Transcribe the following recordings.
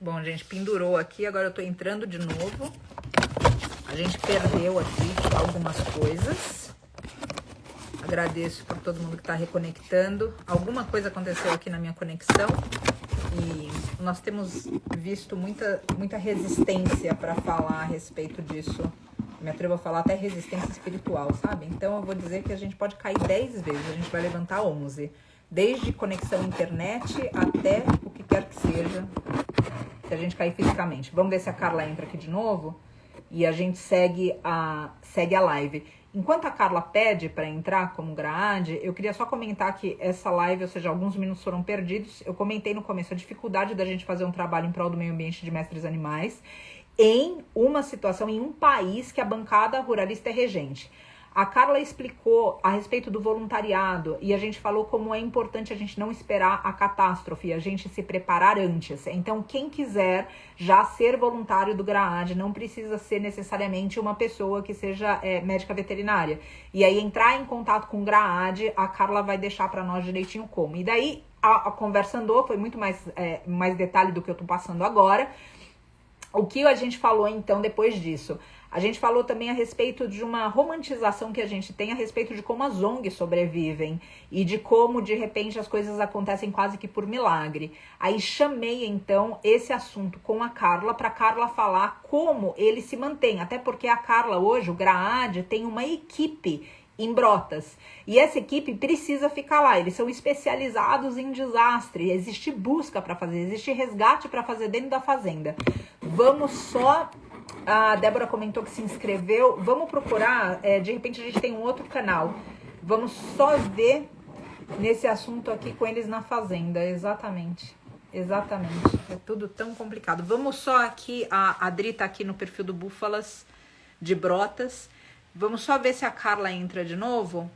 Bom, gente, pendurou aqui, agora eu tô entrando de novo. A gente perdeu aqui algumas coisas. Agradeço por todo mundo que tá reconectando. Alguma coisa aconteceu aqui na minha conexão e nós temos visto muita resistência para falar a respeito disso. Me atrevo a falar até resistência espiritual, sabe? Então eu vou dizer que a gente pode cair 10 vezes, a gente vai levantar 11. Desde conexão internet até o que quer que seja, se a gente cair fisicamente. Vamos ver se a Carla entra aqui de novo e a gente segue a live. Enquanto a Carla pede para entrar como grade, eu queria só comentar que essa live, ou seja, alguns minutos foram perdidos. Eu comentei no começo a dificuldade da gente fazer um trabalho em prol do meio ambiente de mestres animais em uma situação, em um país que a bancada ruralista é regente. A Carla explicou a respeito do voluntariado e a gente falou como é importante a gente não esperar a catástrofe, a gente se preparar antes. Então, quem quiser já ser voluntário do GRAAD não precisa ser necessariamente uma pessoa que seja médica veterinária. E aí, entrar em contato com o GRAAD, a Carla vai deixar para nós direitinho como. E daí, a conversa andou, foi muito mais detalhe do que eu tô passando agora. O que a gente falou, então, depois disso? A gente falou também a respeito de uma romantização que a gente tem a respeito de como as ONGs sobrevivem e de como, de repente, as coisas acontecem quase que por milagre. Aí chamei, então, esse assunto com a Carla, para a Carla falar como ele se mantém. Até porque a Carla, hoje, o GRAAD, tem uma equipe em Brotas. E essa equipe precisa ficar lá. Eles são especializados em desastre. Existe busca para fazer, existe resgate para fazer dentro da fazenda. Vamos só... A Débora comentou que se inscreveu. Vamos procurar, de repente a gente tem um outro canal. Vamos só ver nesse assunto aqui com eles na fazenda. Exatamente. É tudo tão complicado. Vamos só aqui, a Adri tá aqui no perfil do Búfalas de Brotas. Vamos só ver se a Carla entra de novo.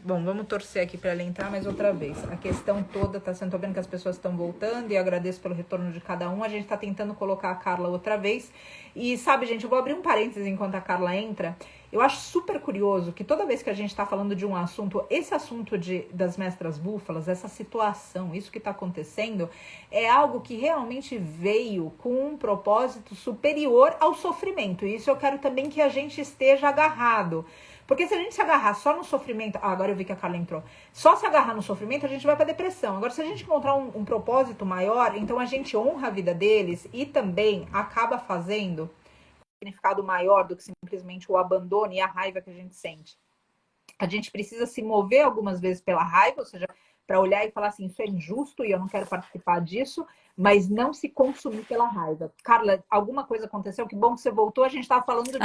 Bom, vamos torcer aqui para ela entrar mais outra vez. A questão toda tá sendo... Tô vendo que as pessoas estão voltando e agradeço pelo retorno de cada um. A gente tá tentando colocar a Carla outra vez. E sabe, gente, eu vou abrir um parênteses enquanto a Carla entra. Eu acho super curioso que toda vez que a gente tá falando de um assunto, esse assunto das mestras búfalas, essa situação, isso que tá acontecendo, é algo que realmente veio com um propósito superior ao sofrimento. E isso eu quero também que a gente esteja agarrado. Porque se a gente se agarrar só no sofrimento... agora eu vi que a Carla entrou. Só se agarrar no sofrimento, a gente vai pra depressão. Agora, se a gente encontrar um propósito maior, então a gente honra a vida deles e também acaba fazendo um significado maior do que simplesmente o abandono e a raiva que a gente sente. A gente precisa se mover algumas vezes pela raiva, ou seja, para olhar e falar assim, isso é injusto e eu não quero participar disso, mas não se consumir pela raiva. Carla, alguma coisa aconteceu? Que bom que você voltou, a gente estava falando de...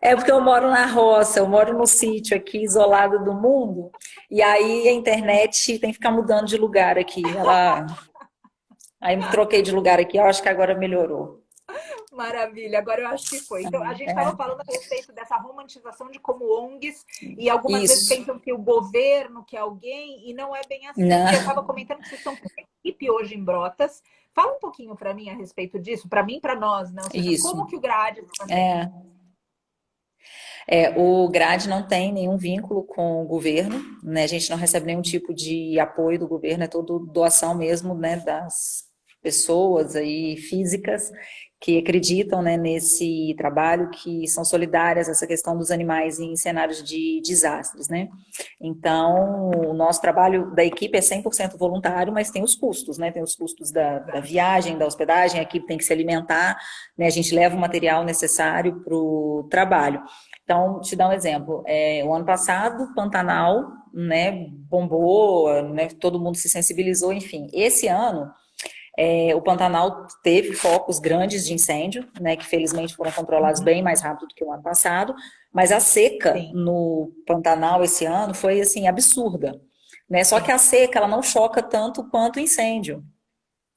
É porque eu moro na roça, eu moro no sítio aqui, isolado do mundo, e aí a internet tem que ficar mudando de lugar aqui. Aí me troquei de lugar aqui, eu acho que agora melhorou. Maravilha, agora eu acho que foi. Então, a gente estava falando a respeito dessa romantização de como ONGs, e algumas vezes Isso. pensam que o governo, que é alguém, e não é bem assim. Não. Eu estava comentando que vocês estão com uma equipe hoje em Brotas. Fala um pouquinho para mim a respeito disso, para mim e para nós, né? Ou seja, Isso. como que o GRAAD está fazendo? O GRAAD não tem nenhum vínculo com o governo, né? A gente não recebe nenhum tipo de apoio do governo, é tudo doação mesmo, né, das pessoas aí físicas que acreditam, né, nesse trabalho, que são solidárias a essa questão dos animais em cenários de desastres, né? Então, o nosso trabalho da equipe é 100% voluntário, mas tem os custos, né? Tem os custos da viagem, da hospedagem, a equipe tem que se alimentar, né? A gente leva o material necessário para o trabalho. Então, te dar um exemplo, o ano passado, Pantanal, né, bombou, né, todo mundo se sensibilizou, enfim. Esse ano, o Pantanal teve focos grandes de incêndio, né, que felizmente foram controlados bem mais rápido do que o ano passado, mas a seca no Pantanal esse ano foi, assim, absurda, né, só que a seca, ela não choca tanto quanto o incêndio.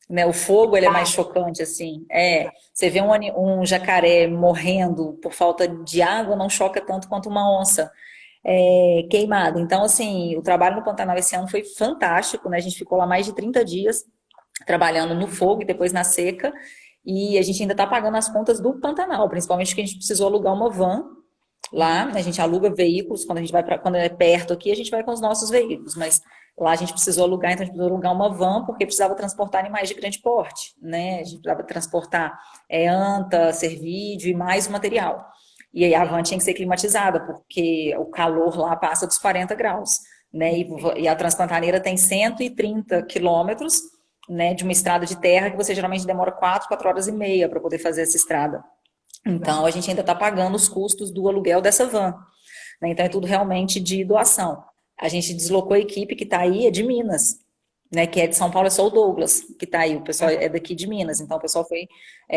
Né, o fogo ele é mais chocante, assim. Você vê um jacaré morrendo por falta de água, não choca tanto quanto uma onça queimada. Então, assim, o trabalho no Pantanal esse ano foi fantástico, né? A gente ficou lá mais de 30 dias trabalhando no fogo e depois na seca, e a gente ainda está pagando as contas do Pantanal, principalmente porque a gente precisou alugar uma van Lá, né, a gente aluga veículos, quando a gente vai para, quando é perto aqui, a gente vai com os nossos veículos, mas lá a gente precisou alugar, então a gente precisou alugar uma van, porque precisava transportar animais de grande porte, né? A gente precisava transportar anta, cervídeo e mais material. E aí a van tinha que ser climatizada, porque o calor lá passa dos 40 graus, né? E a Transpantaneira tem 130 quilômetros, né, de uma estrada de terra que você geralmente demora 4 horas e meia para poder fazer essa estrada. Então, Exato. a gente ainda está pagando os custos do aluguel dessa van, né? Então, é tudo realmente de doação. A gente deslocou a equipe que está aí, é de Minas, né? Que é de São Paulo, é só o Douglas que está aí. O pessoal é daqui de Minas. Então, o pessoal foi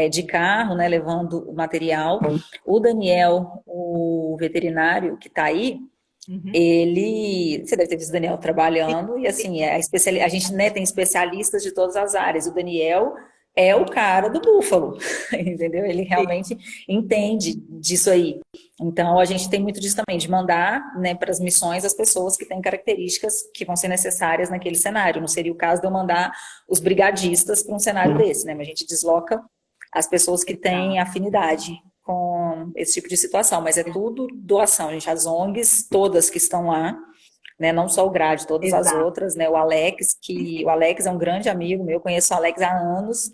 de carro, né? Levando o material. O Daniel, o veterinário que está aí, Uhum. ele, você deve ter visto o Daniel Sim, trabalhando, e sim. assim, a gente, né, tem especialistas de todas as áreas. O Daniel é o cara do búfalo, entendeu? Ele realmente entende disso aí. Então, a gente tem muito disso também, de mandar, né, para as missões as pessoas que têm características que vão ser necessárias naquele cenário. Não seria o caso de eu mandar os brigadistas para um cenário desse, né? Mas a gente desloca as pessoas que têm Exato. afinidade com esse tipo de situação, mas é tudo doação, gente. As ONGs, todas que estão lá, né? Não só o GRAD, todas as Exato. outras, né? O Alex, Sim, que sim. o Alex é um grande amigo meu, conheço o Alex há anos,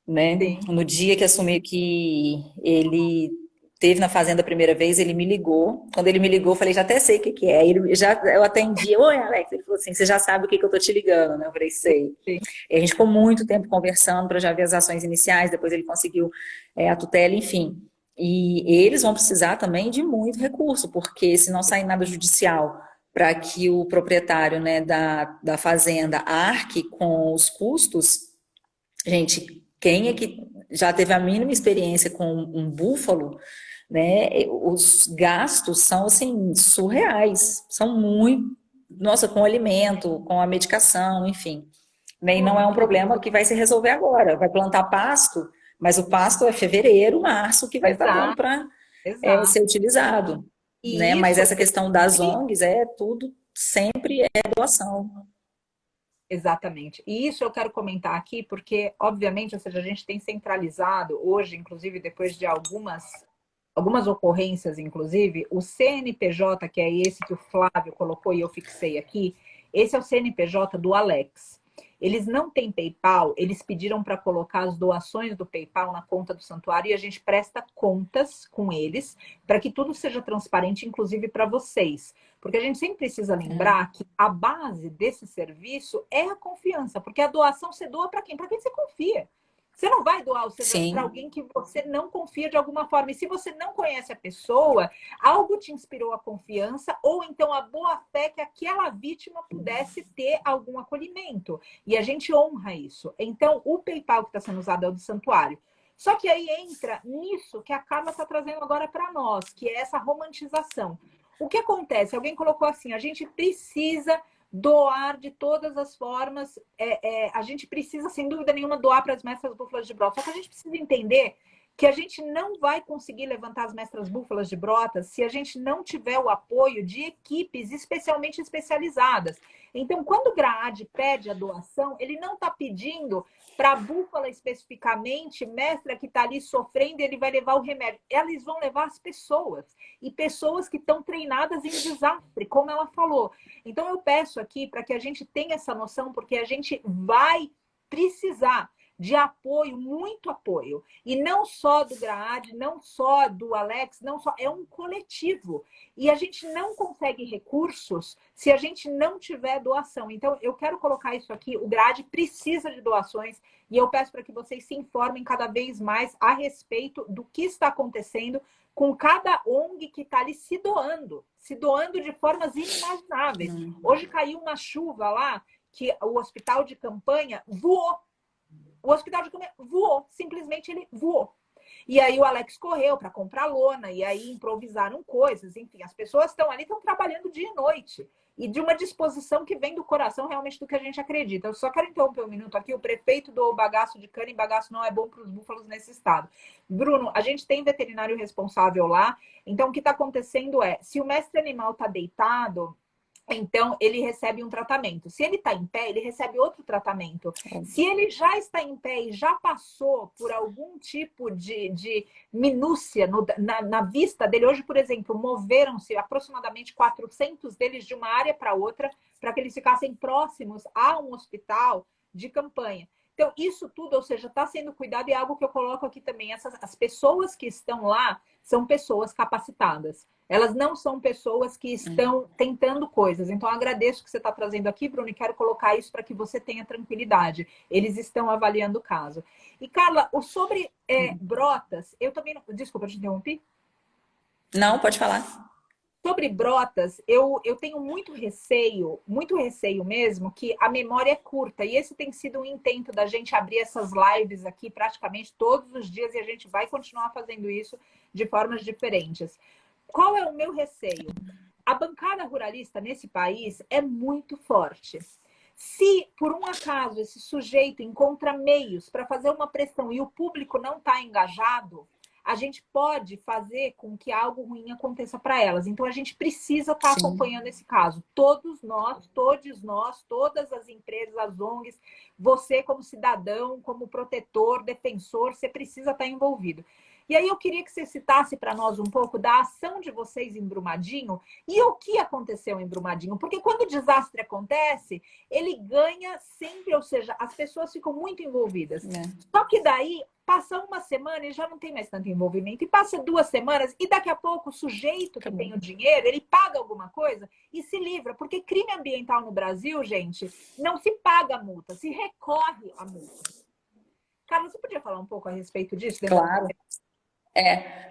né? Sim. No dia que assumi que ele teve na fazenda a primeira vez, ele me ligou. Quando ele me ligou, eu falei, já até sei o que que é. Eu atendi, oi, Alex. Ele falou assim, você já sabe o que que eu tô te ligando, né? Eu falei, sei. Sim. E a gente ficou muito tempo conversando para já ver as ações iniciais, depois ele conseguiu a tutela, enfim. E eles vão precisar também de muito recurso, porque se não sair nada judicial para que o proprietário, né, da fazenda arque com os custos, gente, quem é que já teve a mínima experiência com um búfalo, né? Os gastos são assim surreais, são muito, nossa, com o alimento, com a medicação, enfim. Né? E não é Bruno, um problema que vai se resolver agora. Vai plantar pasto, mas o pasto é fevereiro, março que vai estar dando exato, para exato. ser utilizado, né? E Mas isso essa questão das ONGs é tudo sempre é doação. exatamente. E isso eu quero comentar aqui, porque, obviamente, ou seja, a gente tem centralizado hoje, inclusive depois de algumas ocorrências, inclusive, o CNPJ, que é esse que o Flávio colocou e eu fixei aqui, esse é o CNPJ do Alex. Eles não têm PayPal, eles pediram para colocar as doações do PayPal na conta do santuário e a gente presta contas com eles para que tudo seja transparente, inclusive para vocês. Porque a gente sempre precisa lembrar que a base desse serviço é a confiança, porque a doação você doa para quem? Para quem você confia. Você não vai doar para Sim, alguém que você não confia de alguma forma. E se você não conhece a pessoa, algo te inspirou a confiança, ou então a boa fé que aquela vítima pudesse ter algum acolhimento. E a gente honra isso. Então, o PayPal que está sendo usado é o do santuário. Só que aí entra nisso que a Carla está trazendo agora para nós, que é essa romantização. O que acontece? Alguém colocou assim: a gente precisa doar de todas as formas. A gente precisa, sem dúvida nenhuma, doar para as mestras búfalas de brotas. Só que a gente precisa entender que a gente não vai conseguir levantar as mestras búfalas de brotas se a gente não tiver o apoio de equipes especialmente especializadas. Então, quando o GRAAD pede a doação, ele não está pedindo para a búfala especificamente, mestra que está ali sofrendo, ele vai levar o remédio. Eles vão levar as pessoas, e pessoas que estão treinadas em desastre, como ela falou. Então, eu peço aqui para que a gente tenha essa noção, porque a gente vai precisar de apoio, muito apoio. E não só do GRAAD, não só do Alex, não só, é um coletivo. E a gente não consegue recursos se a gente não tiver doação. Então, eu quero colocar isso aqui, o GRAAD precisa de doações, e eu peço para que vocês se informem cada vez mais a respeito do que está acontecendo com cada ONG que está ali se doando de formas inimagináveis. Hoje caiu uma chuva lá, que o hospital de campanha voou. O hospital de campanha voou, simplesmente ele voou. E aí o Alex correu para comprar lona, e aí improvisaram coisas, enfim, as pessoas estão ali, estão trabalhando dia e noite. E de uma disposição que vem do coração realmente do que a gente acredita. Eu só quero interromper um minuto aqui. O prefeito do bagaço de cana, e bagaço não é bom para os búfalos nesse estado. Bruno, a gente tem veterinário responsável lá. Então, o que está acontecendo é, se o mestre animal está deitado, Então, ele recebe um tratamento. Se ele está em pé, ele recebe outro tratamento. Se ele já está em pé e já passou por algum tipo de minúcia na vista dele, hoje, por exemplo, moveram-se aproximadamente 400 deles de uma área para outra, para que eles ficassem próximos a um hospital de campanha. Então, isso tudo, ou seja, está sendo cuidado, e é algo que eu coloco aqui também. As pessoas que estão lá são pessoas capacitadas. Elas não são pessoas que estão tentando coisas. Então, eu agradeço que você está trazendo aqui, Bruno, e quero colocar isso para que você tenha tranquilidade. Eles estão avaliando o caso. E, Carla, sobre Brotas, eu também... Desculpa, eu te interrompi? Não, pode falar. Sobre Brotas, eu tenho muito receio mesmo, que a memória é curta. E esse tem sido um intento da gente abrir essas lives aqui praticamente todos os dias, e a gente vai continuar fazendo isso de formas diferentes. Qual é o meu receio? A bancada ruralista nesse país é muito forte. Se, por um acaso, esse sujeito encontra meios para fazer uma pressão e o público não está engajado, a gente pode fazer com que algo ruim aconteça para elas. Então, a gente precisa estar acompanhando esse caso. Todos nós, todas as empresas, as ONGs, você como cidadão, como protetor, defensor, você precisa estar envolvido. E aí eu queria que você citasse para nós um pouco da ação de vocês em Brumadinho e o que aconteceu em Brumadinho. Porque quando o desastre acontece, ele ganha sempre, ou seja, as pessoas ficam muito envolvidas. Só que daí passa uma semana e já não tem mais tanto envolvimento. E passa 2 semanas e daqui a pouco o sujeito que tem o dinheiro, ele paga alguma coisa e se livra. Porque crime ambiental no Brasil, gente, não se paga a multa, se recorre à multa. Carla, você podia falar um pouco a respeito disso? Claro.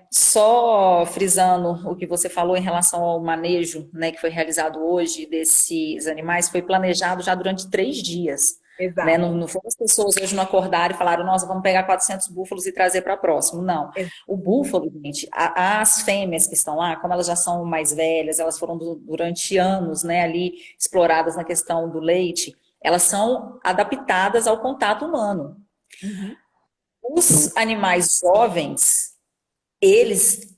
Só frisando o que você falou em relação ao manejo, né, que foi realizado hoje desses animais, foi planejado já durante 3 dias. Exato. Né? Não foram as pessoas hoje não acordaram e falaram, nossa, vamos pegar 400 búfalos e trazer para próximo. Não. O búfalo, gente, as fêmeas que estão lá, como elas já são mais velhas, elas foram durante anos, né, ali exploradas na questão do leite, elas são adaptadas ao contato humano. Os animais jovens, eles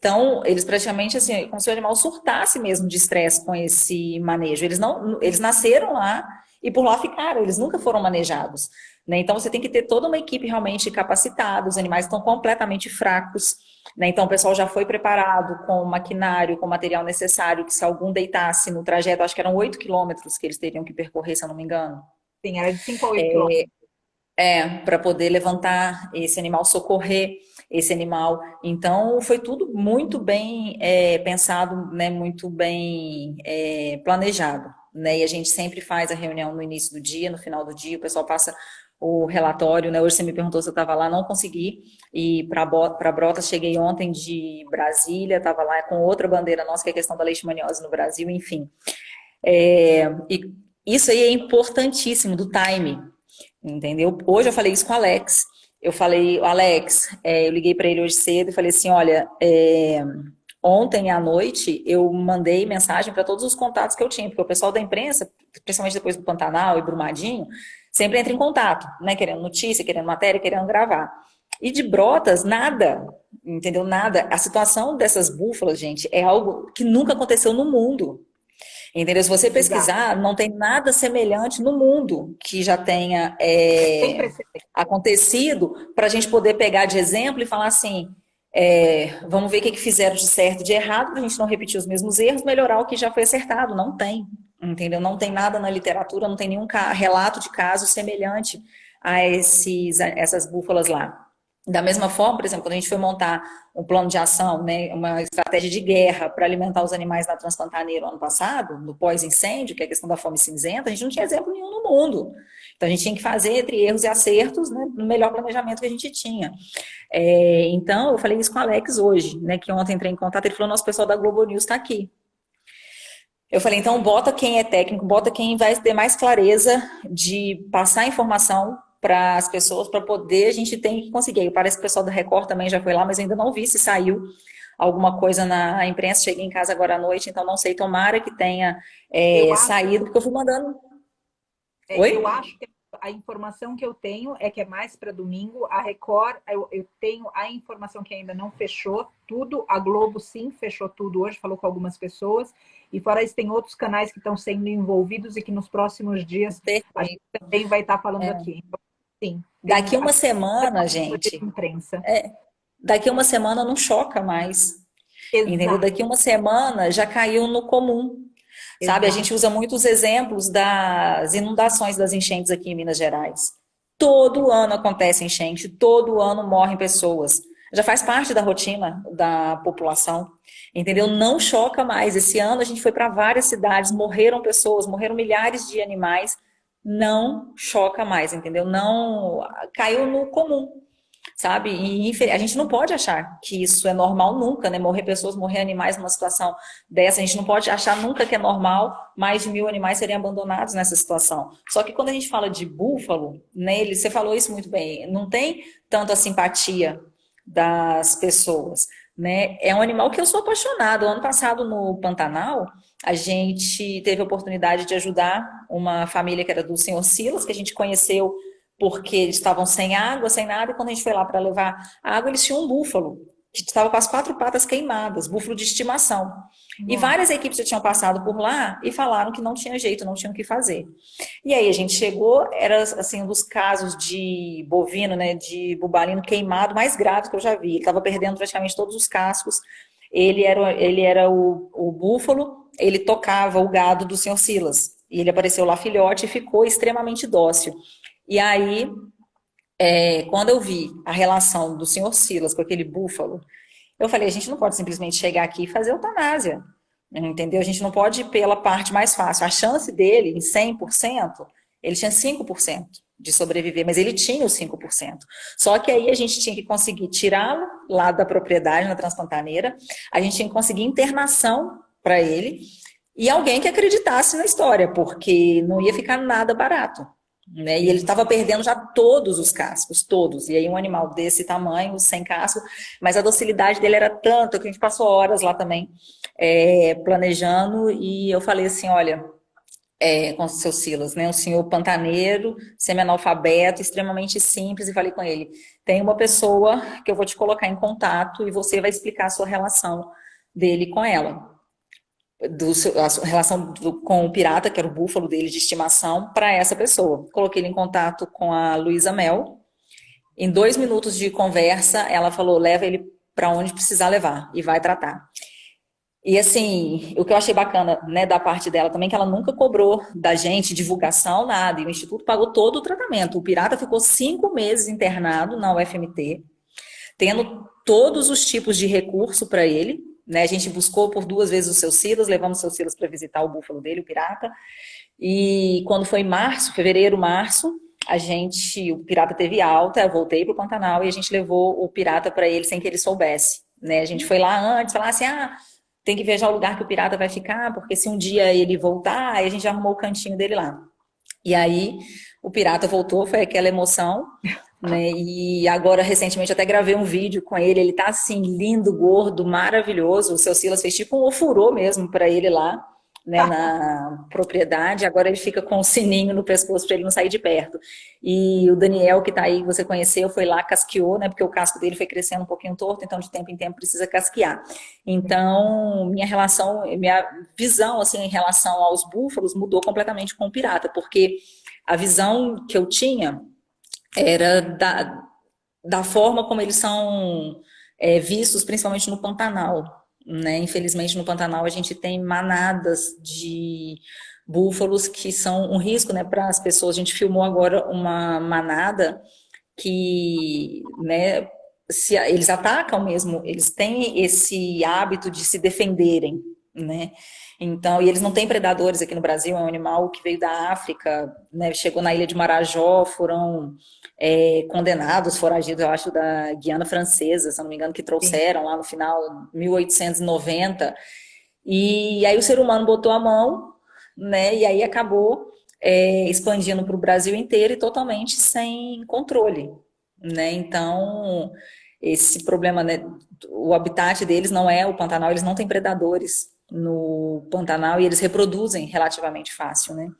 praticamente assim, como se o animal surtasse mesmo de estresse com esse manejo. Eles nasceram lá e por lá ficaram, eles nunca foram manejados, né? Então você tem que ter toda uma equipe realmente capacitada, os animais estão completamente fracos, né? Então o pessoal já foi preparado com maquinário, com material necessário, que se algum deitasse no trajeto, acho que eram 8 quilômetros que eles teriam que percorrer, se eu não me engano. Sim, era de 5 a 8 quilômetros. Para poder levantar esse animal, socorrer esse animal. Então, foi tudo muito bem pensado, né, muito bem planejado. Né? E a gente sempre faz a reunião no início do dia, no final do dia, o pessoal passa o relatório. Né? Hoje você me perguntou se eu estava lá, não consegui. E para Brotas, cheguei ontem de Brasília, estava lá com outra bandeira nossa, que é a questão da leishmaniose no Brasil, enfim. E isso aí é importantíssimo, do time. Entendeu? Hoje eu falei isso com o Alex. Eu falei, Alex, eu liguei para ele hoje cedo e falei assim, olha, ontem à noite eu mandei mensagem para todos os contatos que eu tinha, porque o pessoal da imprensa, principalmente depois do Pantanal e Brumadinho, sempre entra em contato, né? Querendo notícia, querendo matéria, querendo gravar. E de Brotas, nada, entendeu? Nada. A situação dessas búfalas, gente, é algo que nunca aconteceu no mundo. Entendeu? Se você pesquisar, não tem nada semelhante no mundo que já tenha acontecido para a gente poder pegar de exemplo e falar assim, vamos ver o que fizeram de certo e de errado para a gente não repetir os mesmos erros, melhorar o que já foi acertado. Não tem, entendeu? Não tem nada na literatura, não tem nenhum relato de caso semelhante a essas búfalas lá. Da mesma forma, por exemplo, quando a gente foi montar um plano de ação, né, uma estratégia de guerra para alimentar os animais na Transpantaneira ano passado, no pós-incêndio, que é a questão da fome cinzenta, a gente não tinha exemplo nenhum no mundo. Então, a gente tinha que fazer entre erros e acertos, né, no melhor planejamento que a gente tinha. Então, eu falei isso com o Alex hoje, né, que ontem entrei em contato, ele falou, nosso pessoal da Globo News está aqui. Eu falei, então, bota quem é técnico, bota quem vai ter mais clareza de passar informação para as pessoas, para poder, a gente tem que conseguir. Parece que o pessoal da Record também já foi lá, mas ainda não vi se saiu alguma coisa na imprensa. Cheguei em casa agora à noite, então não sei, tomara que tenha saído, porque eu fui mandando... Oi? Eu acho que a informação que eu tenho é que é mais para domingo. A Record, eu tenho a informação que ainda não fechou tudo. A Globo, sim, fechou tudo hoje, falou com algumas pessoas. E fora isso, tem outros canais que estão sendo envolvidos e que nos próximos dias a gente Perfeito. também vai estar falando aqui. Então, sim, Daqui tem uma semana, gente, imprensa. daqui uma semana não choca mais. Entendeu? Exato, Daqui uma semana já caiu no comum. Sabe, a exato. gente usa muitos exemplos das inundações, das enchentes aqui em Minas Gerais. Todo ano acontece enchente, todo ano morrem pessoas. Já faz parte da rotina da população, entendeu? Não choca mais. Esse ano a gente foi para várias cidades, morreram pessoas, morreram milhares de animais. Não choca mais, entendeu? Não caiu no comum, sabe? E a gente não pode achar que isso é normal nunca, né? Morrer pessoas, morrer animais numa situação dessa, a gente não pode achar nunca que é normal mais de 1.000 animais serem abandonados nessa situação. Só que quando a gente fala de búfalo, nele, você falou isso muito bem, não tem tanto a simpatia das pessoas, né? É um animal que eu sou apaixonado. Ano passado no Pantanal, a gente teve a oportunidade de ajudar uma família que era do Senhor Silas, que a gente conheceu porque eles estavam sem água, sem nada, e quando a gente foi lá para levar água, eles tinham um búfalo, que estava com as 4 patas queimadas, búfalo de estimação. E Nossa. várias equipes já tinham passado por lá e falaram que não tinha jeito, não tinham o que fazer. E aí a gente chegou, era assim, um dos casos de bovino, né, de bubalino queimado mais grave que eu já vi. Ele estava perdendo praticamente todos os cascos. Ele era o búfalo, ele tocava o gado do senhor Silas. E ele apareceu lá filhote e ficou extremamente dócil. E aí, quando eu vi a relação do senhor Silas com aquele búfalo, eu falei, a gente não pode simplesmente chegar aqui e fazer eutanásia, entendeu? A gente não pode ir pela parte mais fácil. A chance dele, em 100%, ele tinha 5% de sobreviver, mas ele tinha os 5%. Só que aí a gente tinha que conseguir tirá-lo lá da propriedade, na Transpantaneira, a gente tinha que conseguir internação para ele e alguém que acreditasse na história, porque não ia ficar nada barato. Né? E ele estava perdendo já todos os cascos, todos. E aí um animal desse tamanho, sem casco, mas a docilidade dele era tanto que a gente passou horas lá também planejando. E eu falei assim, olha, com o seu Silas, né? Um senhor pantaneiro, semi-analfabeto, extremamente simples, e falei com ele, tem uma pessoa que eu vou te colocar em contato e você vai explicar a sua relação dele com ela. A relação com o pirata, que era o búfalo dele de estimação, para essa pessoa. Coloquei ele em contato com a Luísa Mel. Em 2 minutos de conversa, ela falou: leva ele para onde precisar levar e vai tratar. E assim, o que eu achei bacana, né, da parte dela também, que ela nunca cobrou da gente divulgação, nada. E o Instituto pagou todo o tratamento. O pirata ficou 5 meses internado na UFMT, tendo todos os tipos de recurso para ele. Né, a gente buscou por 2 vezes o seu Silas, levamos o seu Silas para visitar o búfalo dele, o pirata. E quando foi fevereiro, março, o pirata teve alta, eu voltei para o Pantanal e a gente levou o pirata para ele sem que ele soubesse. Né? A gente foi lá antes, falar assim, tem que viajar o lugar que o pirata vai ficar, porque se um dia ele voltar, aí a gente arrumou o cantinho dele lá. E aí o pirata voltou, foi aquela emoção. Né? E agora, recentemente, até gravei um vídeo com ele tá assim, lindo, gordo, maravilhoso. O seu Silas fez tipo um ofurô mesmo para ele lá, né, na propriedade. Agora ele fica com um sininho no pescoço para ele não sair de perto. E o Daniel, que tá aí, que você conheceu, foi lá, casqueou, né, porque o casco dele foi crescendo um pouquinho torto, então de tempo em tempo precisa casquear. Então, minha visão, assim, em relação aos búfalos mudou completamente com o pirata, porque a visão que eu tinha era da forma como eles são vistos, principalmente no Pantanal. Né? Infelizmente, no Pantanal, a gente tem manadas de búfalos que são um risco, né, para as pessoas. A gente filmou agora uma manada que, né, eles atacam mesmo, eles têm esse hábito de se defenderem, né? Então, e eles não têm predadores aqui no Brasil, é um animal que veio da África, né? Chegou na ilha de Marajó, foram condenados, foragidos, eu acho, da Guiana Francesa, se não me engano, que trouxeram lá no final, 1890, e aí o ser humano botou a mão, né? E aí acabou expandindo para o Brasil inteiro e totalmente sem controle, né? Então, esse problema, né? O habitat deles não é o Pantanal, eles não têm predadores, no Pantanal e eles reproduzem relativamente fácil, né?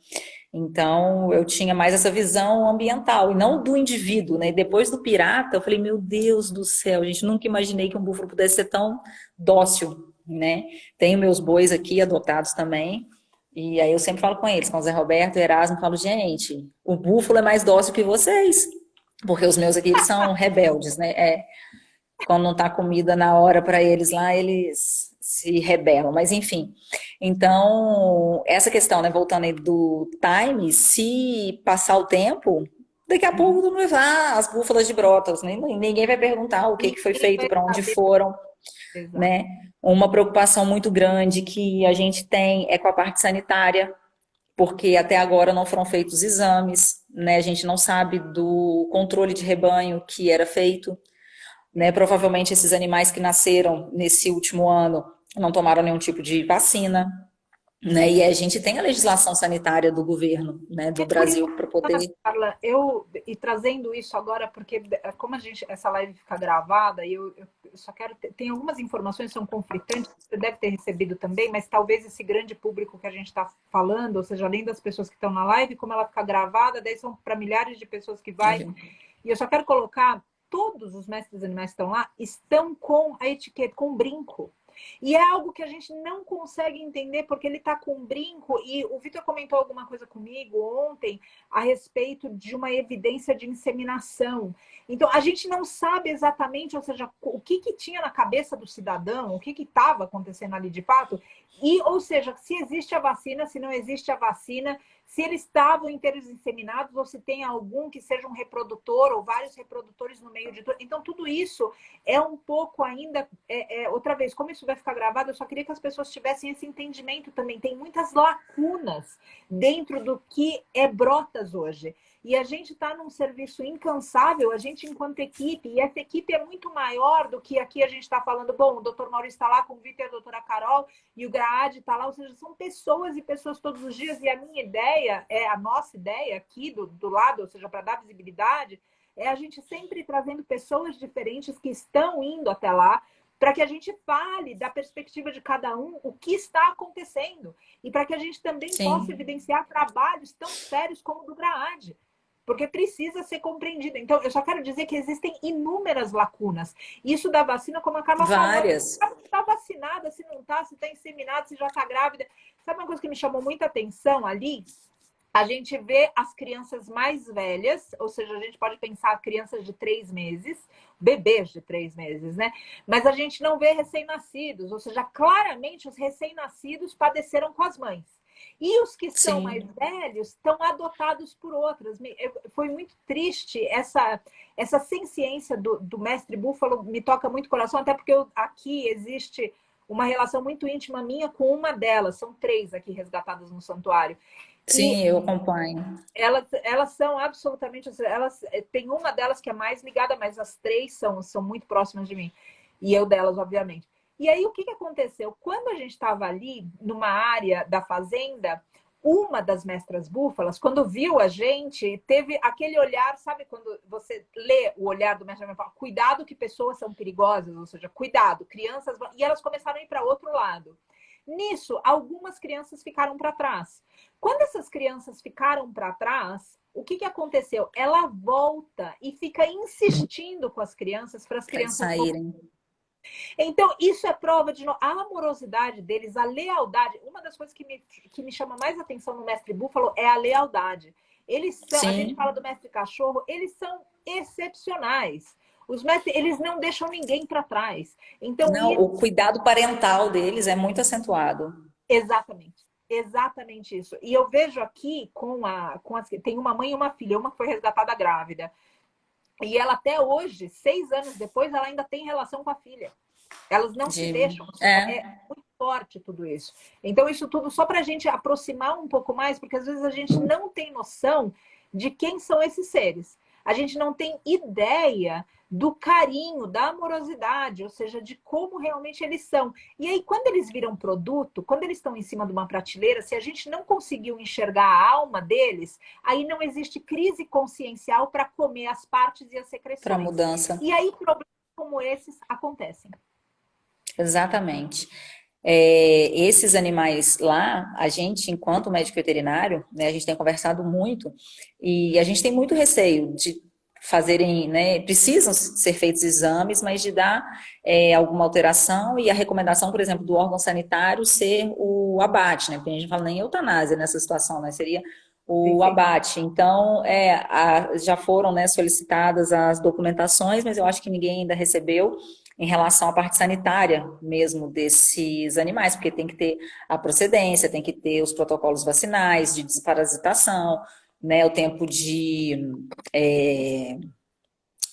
Então, eu tinha mais essa visão ambiental e não do indivíduo, né? Depois do pirata, eu falei, meu Deus do céu, gente, nunca imaginei que um búfalo pudesse ser tão dócil, né? Tenho meus bois aqui adotados também, e aí eu sempre falo com eles, com o Zé Roberto e Erasmo, falo, gente, o búfalo é mais dócil que vocês, porque os meus aqui, eles são rebeldes, né? Quando não tá comida na hora para eles lá, eles se rebelam, mas enfim. Então, essa questão, né, voltando aí do time, se passar o tempo, daqui a pouco todo mundo vai falar, as búfalas de Brotas, né? Ninguém vai perguntar o que que foi Ninguém feito, vai para onde saber. foram, Exato. né? Uma preocupação muito grande que a gente tem é com a parte sanitária, porque até agora não foram feitos exames, né? A gente não sabe do controle de rebanho que era feito, né? Provavelmente esses animais que nasceram nesse último ano não tomaram nenhum tipo de vacina, né? E a gente tem a legislação sanitária do governo, né, do É por isso, Brasil para poder. Carla, e trazendo isso agora, porque como a gente, essa live fica gravada, eu só quero tem algumas informações que são conflitantes, você deve ter recebido também, mas talvez esse grande público que a gente está falando, ou seja, além das pessoas que estão na live, como ela fica gravada, daí são para milhares de pessoas que vai. E eu só quero colocar, todos os mestres animais que estão lá, estão com a etiqueta, com o brinco. E é algo que a gente não consegue entender porque ele está com um brinco. E o Vitor comentou alguma coisa comigo ontem a respeito de uma evidência de inseminação. Então, a gente não sabe exatamente, ou seja, o que tinha na cabeça do cidadão, o que estava acontecendo ali de fato. E, ou seja, se existe a vacina, se não existe a vacina, se eles estavam inteiros inseminados ou se tem algum que seja um reprodutor ou vários reprodutores no meio de tudo. Então, tudo isso é um pouco ainda, outra vez, como isso vai ficar gravado, eu só queria que as pessoas tivessem esse entendimento também. Tem muitas lacunas dentro do que é Brotas hoje. E a gente está num serviço incansável, a gente enquanto equipe, e essa equipe é muito maior do que aqui a gente está falando, bom, o doutor Maurício está lá com o Vitor e a doutora Carol, e o Graad está lá, ou seja, são pessoas e pessoas todos os dias, e a minha ideia, a nossa ideia aqui do lado, ou seja, para dar visibilidade, é a gente sempre trazendo pessoas diferentes que estão indo até lá, para que a gente fale da perspectiva de cada um o que está acontecendo, e para que a gente também possa Sim, evidenciar trabalhos tão sérios como o do Graad, porque precisa ser compreendido. Então, eu só quero dizer que existem inúmeras lacunas. Isso da vacina, como a Carla falou, várias. está vacinada, se não está, se está inseminada, se já está grávida. Sabe uma coisa que me chamou muita atenção ali? A gente vê as crianças mais velhas, ou seja, a gente pode pensar crianças de 3 meses, bebês de 3 meses, né? Mas a gente não vê recém-nascidos, ou seja, claramente os recém-nascidos padeceram com as mães. E os que são mais Sim, velhos estão adotados por outras. Foi muito triste essa ciência do mestre Búfalo, me toca muito o coração, até porque aqui existe uma relação muito íntima minha com uma delas. São 3 aqui resgatadas no santuário. E sim, eu acompanho. elas são absolutamente. Elas, tem uma delas que é mais ligada, mas as 3 são muito próximas de mim. E eu delas, obviamente. E aí, o que aconteceu? Quando a gente estava ali, numa área da fazenda, uma das mestras búfalas, quando viu a gente, teve aquele olhar, sabe quando você lê o olhar do mestre, fala, cuidado que pessoas são perigosas, ou seja, cuidado, crianças. E elas começaram a ir para outro lado. Nisso, algumas crianças ficaram para trás. Quando essas crianças ficaram para trás, o que aconteceu? Ela volta e fica insistindo com as crianças para as Para crianças voltarem. saírem. Então, isso é prova de a amorosidade deles, a lealdade. Uma das coisas que me chama mais atenção no mestre Búfalo é a lealdade. Eles são, a gente fala Sim, do mestre cachorro, eles são excepcionais. Os mestres, eles não deixam ninguém para trás. Então, não, o cuidado parental deles é muito acentuado. exatamente. Exatamente isso. E eu vejo aqui tem uma mãe e uma filha, uma que foi resgatada grávida. E ela até hoje, 6 anos depois, ela ainda tem relação com a filha. Elas não se De, deixam. É é, muito forte tudo isso. Então, isso tudo só para a gente aproximar um pouco mais, porque às vezes a gente não tem noção de quem são esses seres. A gente não tem ideia do carinho, da amorosidade, ou seja, de como realmente eles são. E aí, quando eles viram produto, quando eles estão em cima de uma prateleira, se a gente não conseguiu enxergar a alma deles, aí não existe crise consciencial para comer as partes e as para secreções. mudança. E aí, problemas como esses acontecem. Exatamente. Esses animais lá, a gente, enquanto médico veterinário, né, a gente tem conversado muito e a gente tem muito receio de fazerem, né, precisam ser feitos exames, mas de dar alguma alteração e a recomendação, por exemplo, do órgão sanitário ser o abate, né, porque a gente fala nem eutanásia nessa situação, né, seria Sim, o sim. abate. Então, já foram, né, solicitadas as documentações, mas eu acho que ninguém ainda recebeu em relação à parte sanitária mesmo desses animais, porque tem que ter a procedência, tem que ter os protocolos vacinais de desparasitação, né, o tempo de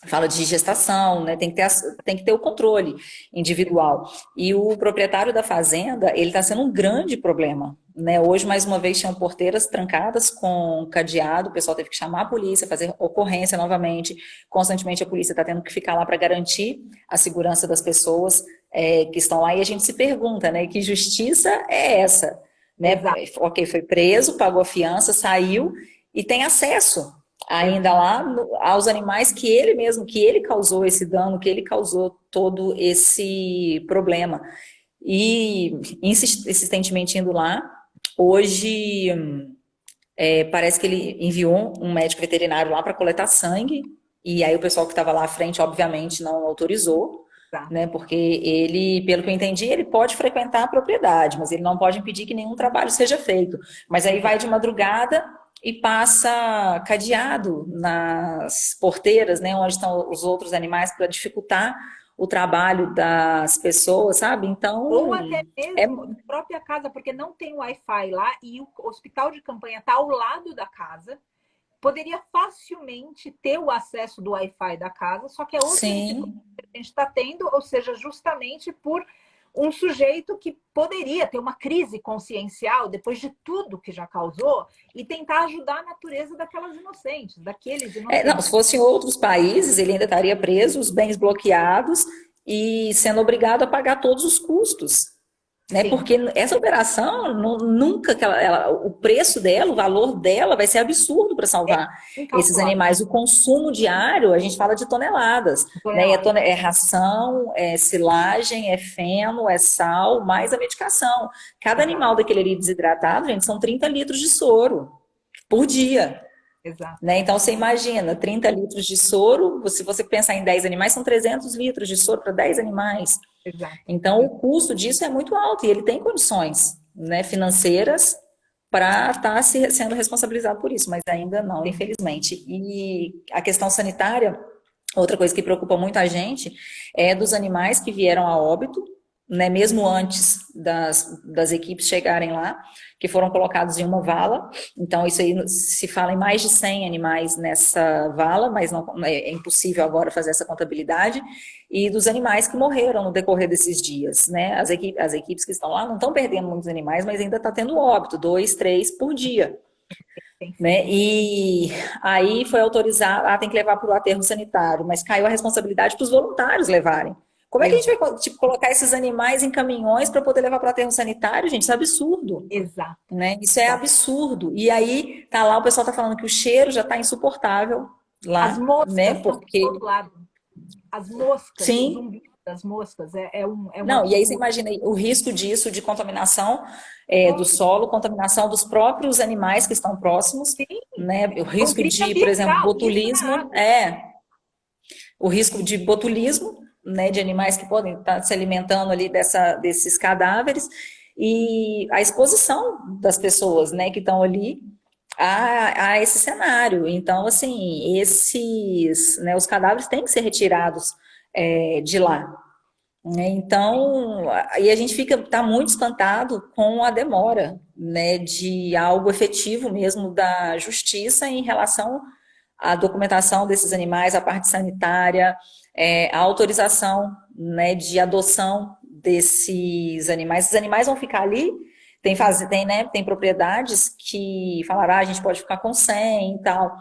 fala de gestação, né? Tem que ter o controle individual. E o proprietário da fazenda, ele está sendo um grande problema, né? Hoje, mais uma vez, tinham porteiras trancadas com cadeado, o pessoal teve que chamar a polícia, fazer ocorrência novamente. Constantemente a polícia está tendo que ficar lá para garantir a segurança das pessoas que estão lá. E a gente se pergunta, né? Que justiça é essa? Né? Exato, Ok, foi preso, pagou a fiança, saiu e tem acesso ainda exato. lá aos animais que ele mesmo, que ele causou esse dano, que ele causou todo esse problema. E insistentemente indo lá, hoje parece que ele enviou um médico veterinário lá para coletar sangue, e aí o pessoal que estava lá à frente, obviamente, não autorizou, Exato. né? Porque ele, pelo que eu entendi, ele pode frequentar a propriedade, mas ele não pode impedir que nenhum trabalho seja feito. Mas aí vai de madrugada e passa cadeado nas porteiras, né, onde estão os outros animais para dificultar o trabalho das pessoas, sabe? Ou Então, até é, mesmo na própria casa, porque não tem Wi-Fi lá e o hospital de campanha está ao lado da casa. Poderia facilmente ter o acesso do Wi-Fi da casa, só que é outra dificuldade sim. que a gente está tendo, ou seja, justamente por um sujeito que poderia ter uma crise consciencial depois de tudo que já causou e tentar ajudar a natureza daquelas inocentes, daqueles Não, se inocentes. fosse em outros países, ele ainda estaria preso, os bens bloqueados e sendo obrigado a pagar todos os custos. Né? Sim, Porque essa operação, nunca o preço dela, o valor dela vai ser absurdo para é salvar esses incalculável. animais. O consumo diário, a gente fala de toneladas, né? E Tonelada. é ração, é silagem, é feno, é sal, mais a medicação. Cada Exato, animal daquele ali desidratado, gente, são 30 litros de soro por dia. exato, Né? Então, você imagina, 30 litros de soro, se você pensar em 10 animais, são 300 litros de soro para 10 animais. exato. Então, o custo disso é muito alto e ele tem condições, né, financeiras para estar sendo responsabilizado por isso, mas ainda não, Sim. infelizmente. E a questão sanitária, outra coisa que preocupa muito a gente é dos animais que vieram a óbito, né, mesmo antes das equipes chegarem lá, que foram colocados em uma vala. Então, isso aí se fala em mais de 100 animais nessa vala, mas não, é impossível agora fazer essa contabilidade. E dos animais que morreram no decorrer desses dias, né? As equipes que estão lá não estão perdendo muitos animais, mas ainda está tendo óbito, 2, 3 por dia. Sim, sim. Né? E aí foi autorizado, tem que levar para o aterro sanitário, mas caiu a responsabilidade para os voluntários levarem. Como é que a gente vai tipo, colocar esses animais em caminhões para poder levar para o aterro sanitário, gente? Isso é absurdo, Exato, né? Isso é exato. absurdo. E aí tá lá, o pessoal tá falando que o cheiro já está insuportável As lá, né? moscas estão por Porque todo lado. As moscas, o sim. zumbi das moscas é um Não, e aí você absurdo. imagina aí o risco disso, de contaminação do Nossa, solo, contaminação dos próprios animais que estão próximos, sim, né? O risco contrite de, por exemplo, ambiental, isso na botulismo, água. o risco de botulismo, né, de animais que podem estar se alimentando ali desses cadáveres, e a exposição das pessoas, né, que estão ali a esse cenário. Então, assim, né, os cadáveres têm que ser retirados de lá. Né? Então, aí a gente tá muito espantado com a demora, né, de algo efetivo mesmo da justiça em relação à documentação desses animais, a parte sanitária, a autorização, né, de adoção desses animais. Esses animais vão ficar ali, tem propriedades que falaram, a gente pode ficar com 100 e tal.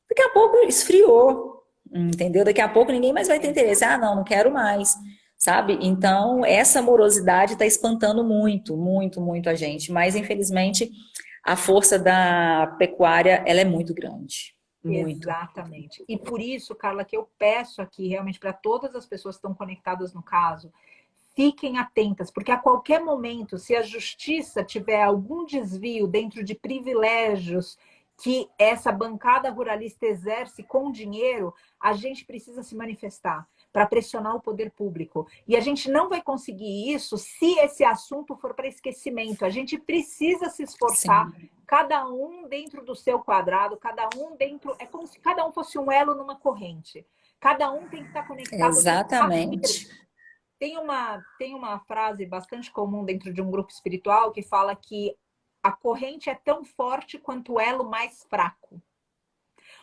Daqui a pouco esfriou, entendeu? Daqui a pouco ninguém mais vai ter interesse. Ah, não, não quero mais, sabe? Então, essa morosidade está espantando muito, muito, muito a gente. Mas, infelizmente, a força da pecuária, ela é muito grande. Muito. Exatamente. E por isso, Carla, que eu peço aqui realmente para todas as pessoas que estão conectadas no caso, fiquem atentas, porque a qualquer momento, se a justiça tiver algum desvio dentro de privilégios que essa bancada ruralista exerce com dinheiro, a gente precisa se manifestar para pressionar o poder público. E a gente não vai conseguir isso se esse assunto for para esquecimento. A gente precisa se esforçar, Sim. cada um dentro do seu quadrado, cada um dentro... É como se cada um fosse um elo numa corrente. Cada um tem que estar conectado. Exatamente. Tem uma frase bastante comum dentro de um grupo espiritual que fala que a corrente é tão forte quanto o elo mais fraco.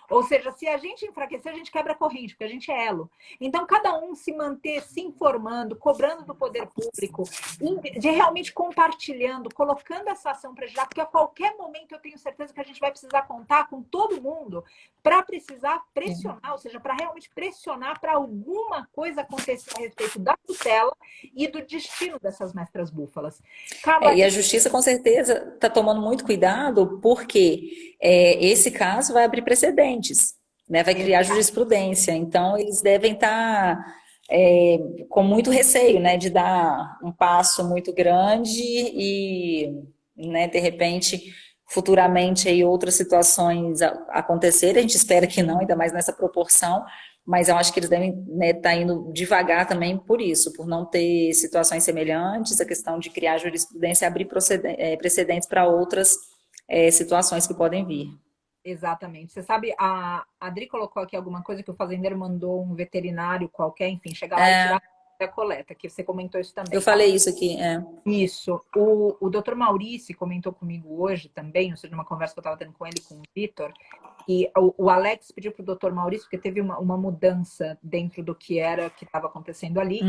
Ou seja, se a gente enfraquecer, a gente quebra a corrente, porque a gente é elo. Então, cada um se manter se informando, cobrando do poder público, de realmente compartilhando, colocando essa ação para girar, porque a qualquer momento eu tenho certeza que a gente vai precisar contar com todo mundo para precisar pressionar, ou seja, para realmente pressionar para alguma coisa acontecer a respeito da tutela e do destino dessas mestras búfalas. Carla, E a justiça, com certeza, está tomando muito cuidado, porque esse caso vai abrir precedentes, né? Vai criar jurisprudência. Então, eles devem estar com muito receio, né, de dar um passo muito grande e, né, de repente, futuramente, aí, outras situações acontecerem. A gente espera que não, ainda mais nessa proporção, mas eu acho que eles devem, né, estar indo devagar também por isso, por não ter situações semelhantes, a questão de criar jurisprudência e abrir precedentes para outras situações que podem vir. exatamente. Você sabe, a Adri colocou aqui alguma coisa que o fazendeiro mandou um veterinário qualquer, enfim, chegar lá e tirar a coleta, que você comentou isso Eu também. falei isso aqui, Isso. O doutor Maurício comentou comigo hoje também, ou seja, numa conversa que eu estava tendo com ele, com o Vitor, e o Alex pediu para o doutor Maurício, porque teve uma mudança dentro do que estava acontecendo ali,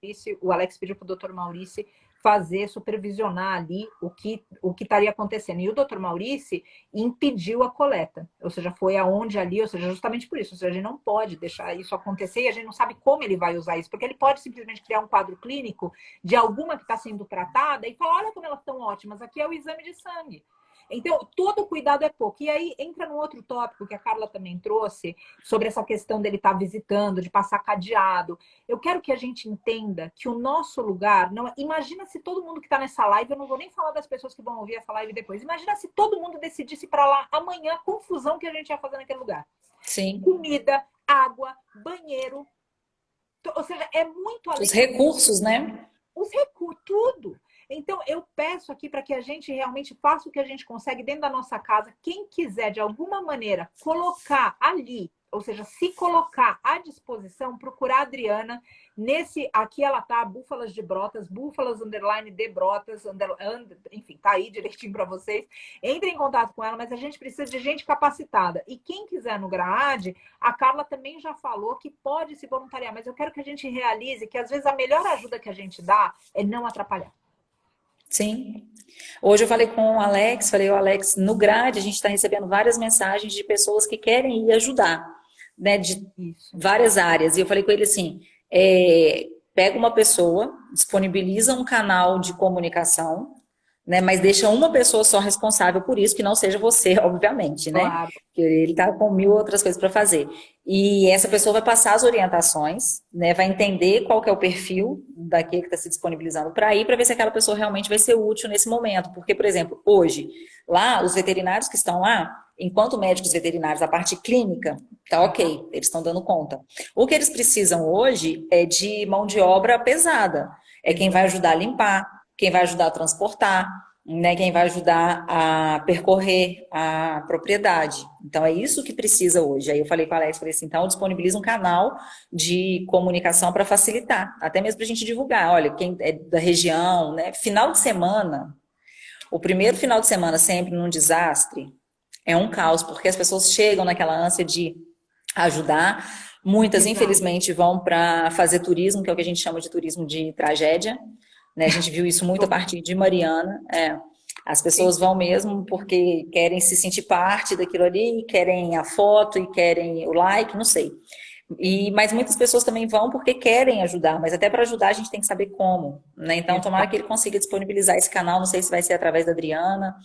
e o Alex pediu para o doutor Maurício fazer, supervisionar ali o que estaria acontecendo. E o doutor Maurício impediu a coleta, ou seja, foi aonde ali, ou seja, justamente por isso, ou seja, a gente não pode deixar isso acontecer e a gente não sabe como ele vai usar isso, porque ele pode simplesmente criar um quadro clínico de alguma que está sendo tratada e falar, olha como elas estão ótimas, aqui é o exame de sangue. Então, todo cuidado é pouco. E aí entra num outro tópico que a Carla também trouxe, sobre essa questão dele estar visitando, de passar cadeado. Eu quero que a gente entenda que o nosso lugar... não. Imagina se todo mundo que está nessa live, eu não vou nem falar das pessoas que vão ouvir essa live depois, imagina se todo mundo decidisse para lá amanhã, a confusão que a gente ia fazer naquele lugar. Sim. Comida, água, banheiro. Ou seja, é muito além... Os recursos, né? Os recursos, tudo. Então, eu peço aqui para que a gente realmente faça o que a gente consegue dentro da nossa casa. Quem quiser, de alguma maneira, colocar ali, ou seja, se colocar à disposição, procurar a Adriana. Aqui ela tá, Búfalas de Brotas, Búfalas _ de Brotas, enfim, tá aí direitinho para vocês. Entre em contato com ela, mas a gente precisa de gente capacitada. E quem quiser no GRAAD, a Carla também já falou que pode se voluntariar, mas eu quero que a gente realize que às vezes a melhor ajuda que a gente dá é não atrapalhar. Sim. Hoje eu falei com o Alex, o Alex, no grade a gente está recebendo várias mensagens de pessoas que querem ir ajudar, né, de várias áreas. E eu falei com ele assim, pega uma pessoa, disponibiliza um canal de comunicação, né, mas deixa uma pessoa só responsável por isso, que não seja você, obviamente, né? Claro. Porque ele está com 1000 outras coisas para fazer. E essa pessoa vai passar as orientações, né, vai entender qual que é o perfil daquele que está se disponibilizando para ir, para ver se aquela pessoa realmente vai ser útil nesse momento. Porque, por exemplo, hoje, lá, os veterinários que estão lá, enquanto médicos veterinários, a parte clínica, tá ok, eles estão dando conta. O que eles precisam hoje é de mão de obra pesada. É quem vai ajudar a limpar, quem vai ajudar a transportar, né, quem vai ajudar a percorrer a propriedade. Então, é isso que precisa hoje. Aí eu falei com a Alex, falei assim, então disponibiliza um canal de comunicação para facilitar, até mesmo para a gente divulgar. Olha, quem é da região, né, final de semana, o primeiro final de semana sempre num desastre, é um caos, porque as pessoas chegam naquela ânsia de ajudar. Muitas, infelizmente, vão para fazer turismo, que é o que a gente chama de turismo de tragédia. Né? A gente viu isso muito a partir de Mariana. As pessoas vão mesmo porque querem se sentir parte daquilo ali, querem a foto e querem o like, não sei. Mas muitas pessoas também vão porque querem ajudar, mas até para ajudar a gente tem que saber como, né? Então, tomara que ele consiga disponibilizar esse canal, não sei se vai ser através da Adriana,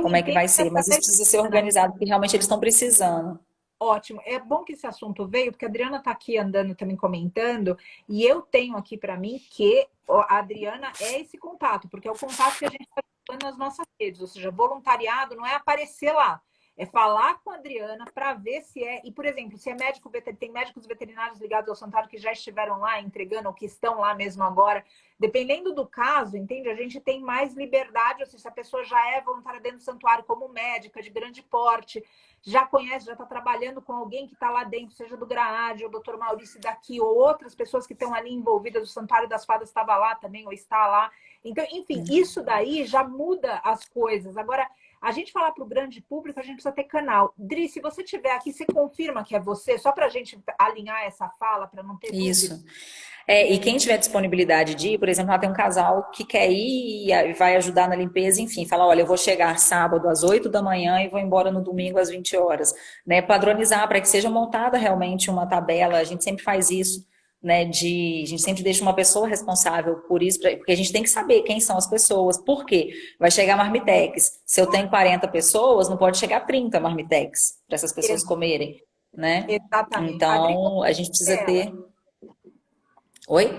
como é que vai ser, mas isso precisa ser organizado, porque realmente eles estão precisando. Ótimo. É bom que esse assunto veio, porque a Adriana está aqui andando também comentando, e eu tenho aqui para mim que a Adriana é esse contato, porque é o contato que a gente está nas nossas redes, ou seja, voluntariado não é aparecer lá, é falar com a Adriana para ver se é, e por exemplo, se é médico veterinário, tem médicos veterinários ligados ao Santuário que já estiveram lá entregando ou que estão lá mesmo agora, dependendo do caso, entende? A gente tem mais liberdade, ou seja, se a pessoa já é voluntária dentro do santuário como médica de grande porte, já conhece, já está trabalhando com alguém que está lá dentro, seja do GRAAD, ou o Dr. Maurício daqui, ou outras pessoas que estão ali envolvidas, o Santuário das Fadas estava lá também, ou está lá. Então, enfim, isso daí já muda as coisas. Agora, a gente falar para o grande público, a gente precisa ter canal. Dri, se você tiver aqui, você confirma que é você, só para a gente alinhar essa fala, para não ter Isso. dúvida. E quem tiver disponibilidade de ir, por exemplo, lá tem um casal que quer ir e vai ajudar na limpeza, enfim, fala, olha, eu vou chegar sábado às 8 da manhã e vou embora no domingo às 20 horas, né? Padronizar para que seja montada realmente uma tabela, a gente sempre faz isso, né? A gente sempre deixa uma pessoa responsável por isso, porque a gente tem que saber quem são as pessoas, por quê? Vai chegar marmitex. Se eu tenho 40 pessoas, não pode chegar 30 marmitex para essas pessoas comerem, né? Exatamente. Então, a gente precisa ter. Oi?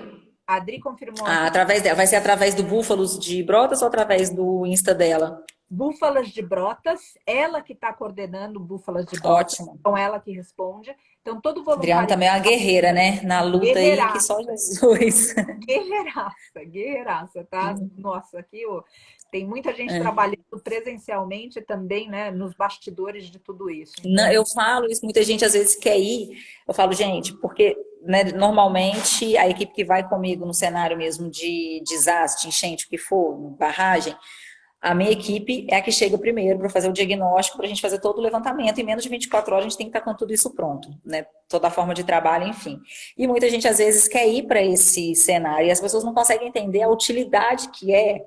A Adri confirmou Ah, aqui. através dela. Vai ser através do Búfalos de Brotas ou através do Insta dela? Búfalas de Brotas, ela que está coordenando Búfalas de Brotas, Ótimo. então ela que responde. Então, todo Adriana voluntário. também é uma guerreira, né? Na luta aí que Guerreiraça, só Jesus. guerreiraça, guerreiraça, tá? Nossa, aqui ó, tem muita gente É. trabalhando presencialmente também, né? Nos bastidores de tudo isso. Não, Então, eu falo isso, muita gente às vezes quer ir. Eu falo, gente, porque né, normalmente a equipe que vai comigo no cenário mesmo de desastre, enchente, o que for, barragem, a minha equipe é a que chega primeiro para fazer o diagnóstico, para a gente fazer todo o levantamento. Em menos de 24 horas a gente tem que estar com tudo isso pronto, né? Toda a forma de trabalho, enfim. E muita gente às vezes quer ir para esse cenário e as pessoas não conseguem entender a utilidade que é.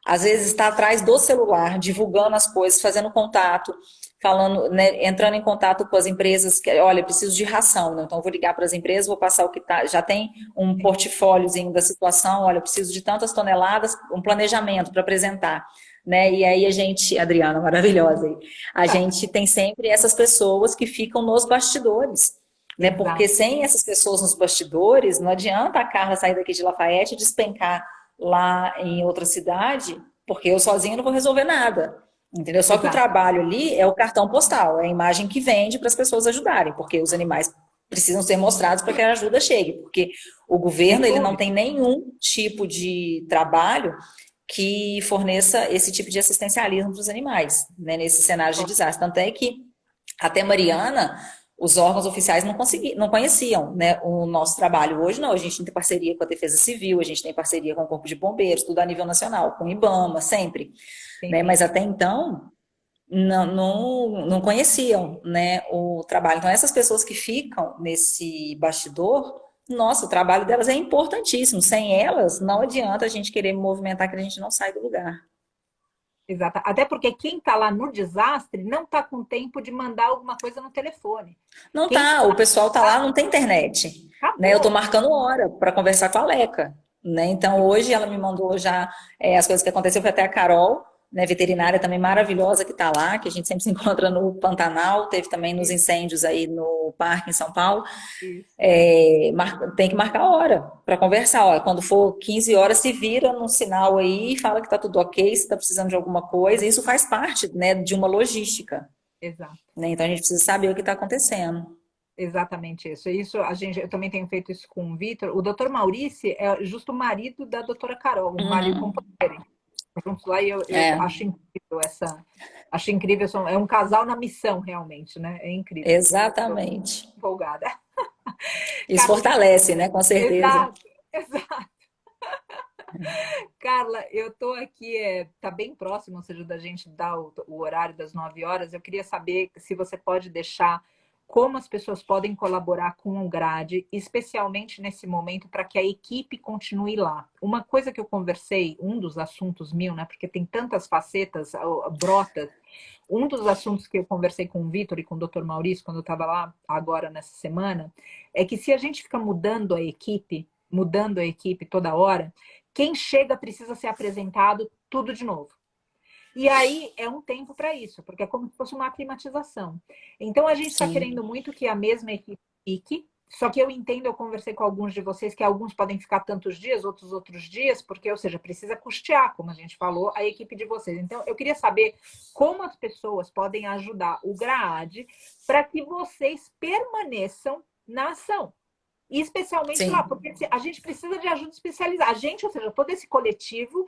Às vezes está atrás do celular, divulgando as coisas, fazendo contato, falando, né, entrando em contato com as empresas que, olha, preciso de ração, né? Então eu vou ligar para as empresas, vou passar o que tá, já tem um portfóliozinho da situação, olha, eu preciso de tantas toneladas, um planejamento para apresentar, né? E aí a gente, Adriana, maravilhosa aí, a gente tem sempre essas pessoas que ficam nos bastidores, né? Porque sem essas pessoas nos bastidores, não adianta a Carla sair daqui de Lafayette e despencar lá em outra cidade, porque eu sozinha não vou resolver nada. Entendeu? Só que o exato. trabalho ali é o cartão postal, é a imagem que vende para as pessoas ajudarem, porque os animais precisam ser mostrados para que a ajuda chegue, porque o governo ele não tem nenhum tipo de trabalho que forneça esse tipo de assistencialismo para os animais, né, nesse cenário de desastre. Tanto é que até Mariana, os órgãos oficiais não conheciam, né, o nosso trabalho. Hoje não, a gente tem parceria com a Defesa Civil, a gente tem parceria com o Corpo de Bombeiros, tudo a nível nacional, com o IBAMA, sempre. Né, mas até então não conheciam, né, o trabalho. Então essas pessoas que ficam nesse bastidor, nossa, o trabalho delas é importantíssimo. Sem elas, não adianta a gente querer movimentar que a gente não sai do lugar. Exato. Até porque quem está lá no desastre não está com tempo de mandar alguma coisa no telefone. Não Quem tá, o pessoal tá lá, não tem internet. Né? Eu tô acabou. marcando hora para conversar com a Leca. Né? Então hoje ela me mandou já as coisas que aconteceu, foi até a Carol, né, veterinária também maravilhosa que está lá, que a gente sempre se encontra no Pantanal, teve também nos incêndios aí no parque em São Paulo. Tem que marcar hora para conversar. Ó, quando for 15 horas, se vira num sinal aí, fala que está tudo ok, se está precisando de alguma coisa. Isso faz parte, né, de uma logística. Exato. Né? Então a gente precisa saber o que está acontecendo. Exatamente isso. Eu também tenho feito isso com o Vitor. O doutor Maurício é justo o marido da doutora Carol, o marido companheiro. Juntos lá e eu acho incrível acho incrível, é um casal na missão realmente, né? É incrível. Exatamente. Estou empolgada. Isso fortalece, né? Com certeza. Exato, exato. Carla, eu tô aqui, tá bem próximo, ou seja, da gente dar o horário das 9 horas. Eu queria saber se você pode deixar como as pessoas podem colaborar com o GRAD, especialmente nesse momento, para que a equipe continue lá. Uma coisa que eu conversei, um dos assuntos mil, né? Porque tem tantas facetas, brotas. Um dos assuntos que eu conversei com o Vitor e com o Dr. Maurício, quando eu estava lá agora nessa semana, é que se a gente fica mudando a equipe toda hora, quem chega precisa ser apresentado tudo de novo. E aí é um tempo para isso, porque é como se fosse uma aclimatização. Então a gente está querendo muito que a mesma equipe fique, Só que eu entendo, eu conversei com alguns de vocês, que alguns podem ficar tantos dias, outros dias, porque, ou seja, precisa custear, como a gente falou, a equipe de vocês. Então, eu queria saber como as pessoas podem ajudar o GRAAD para que vocês permaneçam na ação. E especialmente lá, Sim, porque a gente precisa de ajuda especializada. A gente, ou seja, todo esse coletivo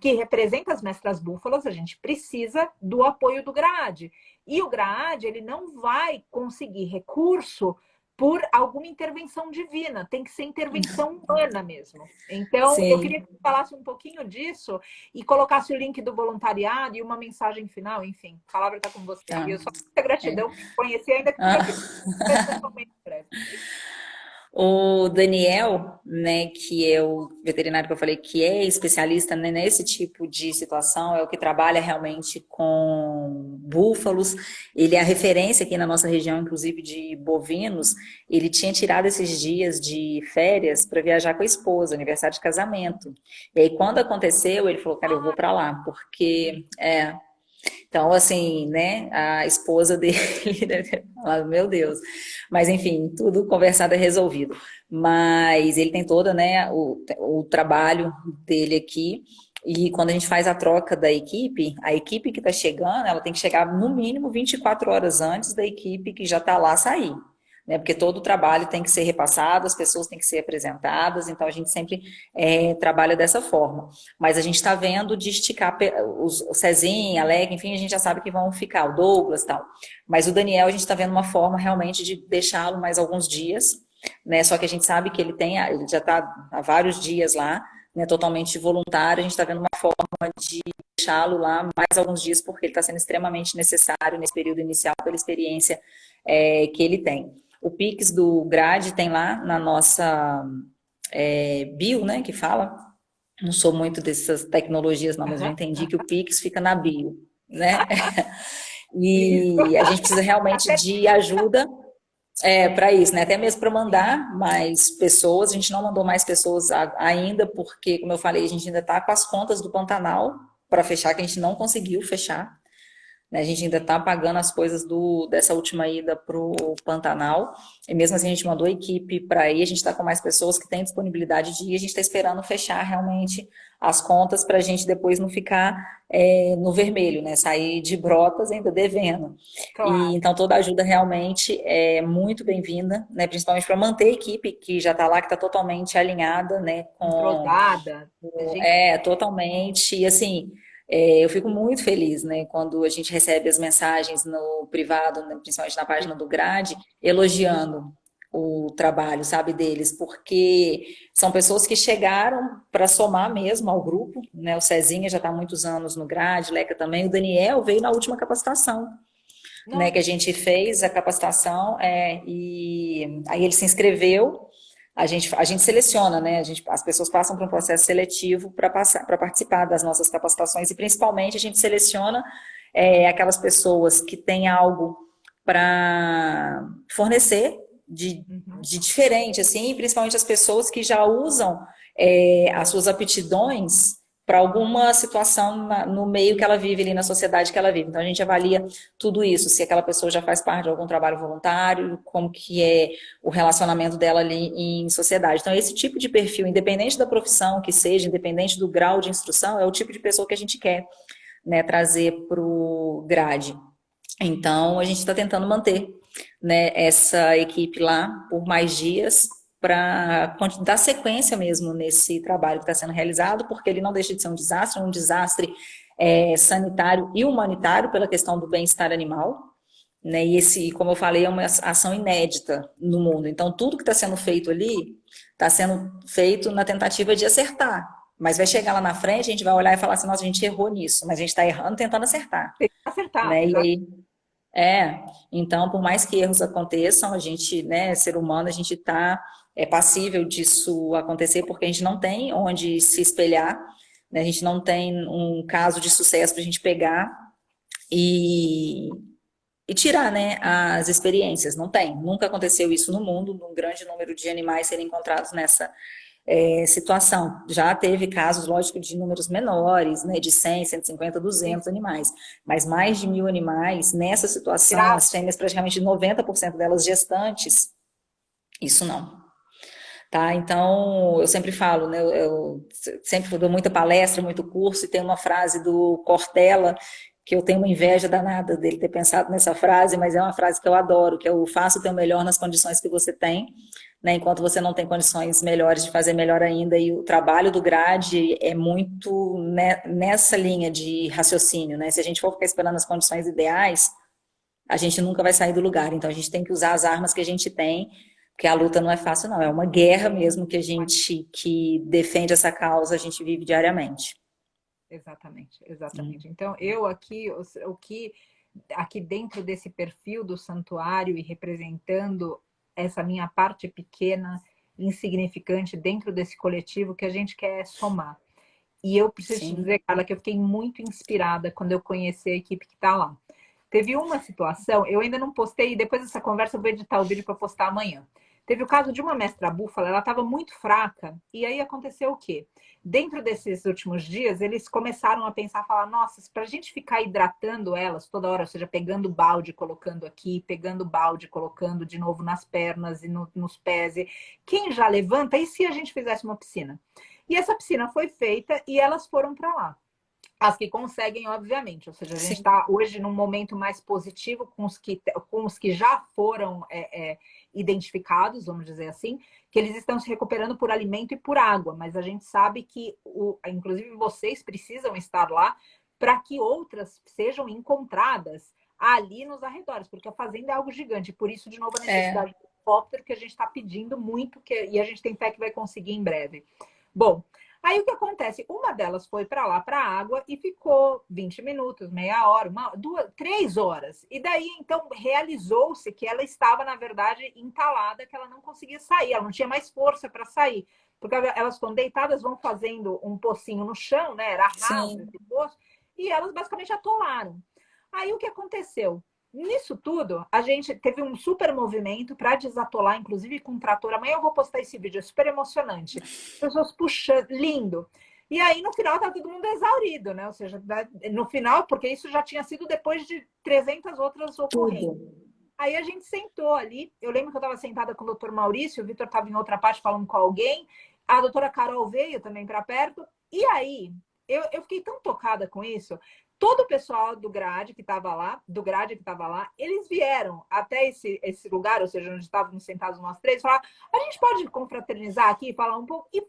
que representa as mestras búfalas, a gente precisa do apoio do GRAAD. E o GRAAD, ele não vai conseguir recurso por alguma intervenção divina, tem que ser intervenção humana mesmo. Então, eu sim. queria que você falasse um pouquinho disso e colocasse o link do voluntariado e uma mensagem final, enfim, a palavra está com você. Tá. E eu só tenho muita É. gratidão por te conhecer, ainda que seja pessoalmente breve. O Daniel, né, que é o veterinário que eu falei que é especialista, né, nesse tipo de situação, é o que trabalha realmente com búfalos. Ele é a referência aqui na nossa região, inclusive de bovinos. Ele tinha tirado esses dias de férias para viajar com a esposa, aniversário de casamento. E aí, quando aconteceu, ele falou, cara, eu vou para lá, porque então, assim, né, a esposa dele deve ter falado, meu Deus. Mas, enfim, tudo conversado é resolvido. Mas ele tem toda, né, o trabalho dele aqui. E quando a gente faz a troca da equipe, a equipe que está chegando, ela tem que chegar no mínimo 24 horas antes da equipe que já está lá sair, né? Porque todo o trabalho tem que ser repassado, as pessoas têm que ser apresentadas, então a gente sempre trabalha dessa forma. Mas a gente está vendo de esticar o Cezinha, a Leg, enfim, a gente já sabe que vão ficar, o Douglas e tal. Mas o Daniel, a gente está vendo uma forma realmente de deixá-lo mais alguns dias, né? Só que a gente sabe que ele já está há vários dias lá, né, totalmente voluntário, a gente está vendo uma forma de deixá-lo lá mais alguns dias, porque ele está sendo extremamente necessário nesse período inicial, pela experiência que ele tem. O Pix do Grade tem lá na nossa bio, né, que fala. Não sou muito dessas tecnologias, não, mas eu entendi que o Pix fica na bio, né? Isso. E a gente precisa realmente de ajuda para isso, né? Até mesmo para mandar mais pessoas. A gente não mandou mais pessoas ainda, porque, como eu falei, a gente ainda está com as contas do Pantanal para fechar, que a gente não conseguiu fechar. Né? A gente ainda está pagando as coisas dessa última ida para o Pantanal. E mesmo assim, a gente mandou a equipe para ir. A gente está com mais pessoas que têm disponibilidade de ir. A gente está esperando fechar realmente as contas para a gente depois não ficar no vermelho, né? Sair de brotas ainda devendo. E Claro. então toda ajuda realmente é muito bem-vinda, né? Principalmente para manter a equipe que já está lá, que está totalmente alinhada, né? Entrosada. A gente... Totalmente. E assim, eu fico muito feliz, né, quando a gente recebe as mensagens no privado, né, principalmente na página do Grade, elogiando o trabalho, sabe, deles, porque são pessoas que chegaram para somar mesmo ao grupo, né? O Cezinha já está há muitos anos no Grade, Leca também, o Daniel veio na última capacitação, né, que Nossa, a gente fez a capacitação, e aí ele se inscreveu. A gente seleciona, né? As pessoas passam por um processo seletivo para participar das nossas capacitações, e principalmente a gente seleciona aquelas pessoas que têm algo para fornecer de diferente, assim, e principalmente as pessoas que já usam as suas aptidões para alguma situação no meio que ela vive ali, na sociedade que ela vive. Então a gente avalia tudo isso, se aquela pessoa já faz parte de algum trabalho voluntário, como que é o relacionamento dela ali em sociedade. Então esse tipo de perfil, independente da profissão que seja, independente do grau de instrução, é o tipo de pessoa que a gente quer, né, trazer para o grade. Então a gente está tentando manter, né, essa equipe lá por mais dias, para dar sequência mesmo nesse trabalho que está sendo realizado, porque ele não deixa de ser um desastre sanitário e humanitário pela questão do bem-estar animal, né? E esse, como eu falei, é uma ação inédita no mundo. Então, tudo que está sendo feito ali está sendo feito na tentativa de acertar. Mas vai chegar lá na frente, a gente vai olhar e falar assim, nossa, a gente errou nisso, mas a gente está errando tentando acertar, tem que acertar, né? E exato. aí então, por mais que erros aconteçam, a gente, né, ser humano, a gente está passível disso acontecer, porque a gente não tem onde se espelhar, né, a gente não tem um caso de sucesso para a gente pegar e, e tirar, né, as experiências. Não tem. Nunca aconteceu isso no mundo, num grande número de animais serem encontrados nessa situação. Já teve casos, lógico, de números menores, né, de 100, 150, 200 animais, mas mais de 1.000 animais nessa situação, Tirar, as fêmeas praticamente 90% delas gestantes, Isso não. Tá? Então, eu sempre falo, né? Eu sempre dou muita palestra, muito curso, e tem uma frase do Cortella que eu tenho uma inveja danada dele ter pensado nessa frase, mas é uma frase que eu adoro, que é o faça o teu melhor nas condições que você tem, né? Enquanto você não tem condições melhores de fazer melhor ainda, e o trabalho do GRADE é muito nessa linha de raciocínio, né? Se a gente for ficar esperando as condições ideais, a gente nunca vai sair do lugar. Então a gente tem que usar as armas que a gente tem, porque a luta não é fácil, não. É uma guerra mesmo que a gente que defende essa causa, a gente vive diariamente. Exatamente, exatamente. Então, eu aqui, o que aqui dentro desse perfil do santuário e representando essa minha parte pequena, insignificante dentro desse coletivo, que a gente quer somar. E eu preciso te Sim. dizer, Carla, que eu fiquei muito inspirada quando eu conheci a equipe que está lá. Teve uma situação, eu ainda não postei, e depois dessa conversa eu vou editar o vídeo para postar amanhã. Teve o caso de uma mestra búfala, ela estava muito fraca, e aí aconteceu o quê? Dentro desses últimos dias, eles começaram a pensar, falar, nossa, para a gente ficar hidratando elas toda hora, ou seja, pegando balde, colocando aqui, pegando balde, colocando de novo nas pernas e nos pés, e quem já levanta, e se a gente fizesse uma piscina? E essa piscina foi feita e elas foram para lá. As que conseguem, obviamente. Ou seja, a gente Sim. está hoje num momento mais positivo com os que já foram identificados, vamos dizer assim, que eles estão se recuperando por alimento e por água. Mas a gente sabe que, inclusive, vocês precisam estar lá para que outras sejam encontradas ali nos arredores, porque a fazenda é algo gigante. Por isso, de novo, a É. necessidade do helicóptero que a gente está pedindo muito, e a gente tem fé que vai conseguir em breve. Bom, aí o que acontece? Uma delas foi para lá, para a água, e ficou 20 minutos, meia hora, 3 horas. E daí, então, realizou-se que ela estava, na verdade, entalada, que ela não conseguia sair, ela não tinha mais força para sair. Porque elas estão deitadas, vão fazendo um pocinho no chão, né? Era raso Sim. esse poço, e elas basicamente atolaram. Aí o que aconteceu? Nisso tudo, a gente teve um super movimento para desatolar, inclusive com um trator. Amanhã eu vou postar esse vídeo, é super emocionante. Pessoas puxando, lindo. E aí, no final, tá todo mundo exaurido, né? Ou seja, no final, porque isso já tinha sido depois de 300 outras Tudo. ocorrências. Aí a gente sentou ali. Eu lembro que eu estava sentada com o doutor Maurício, o Vitor estava em outra parte falando com alguém. A doutora Carol veio também para perto. E aí, eu fiquei tão tocada com isso. Todo o pessoal do GRADE que estava lá, eles vieram até esse lugar, ou seja, onde estávamos sentados nós três, falaram, a gente pode confraternizar aqui, falar um pouco? E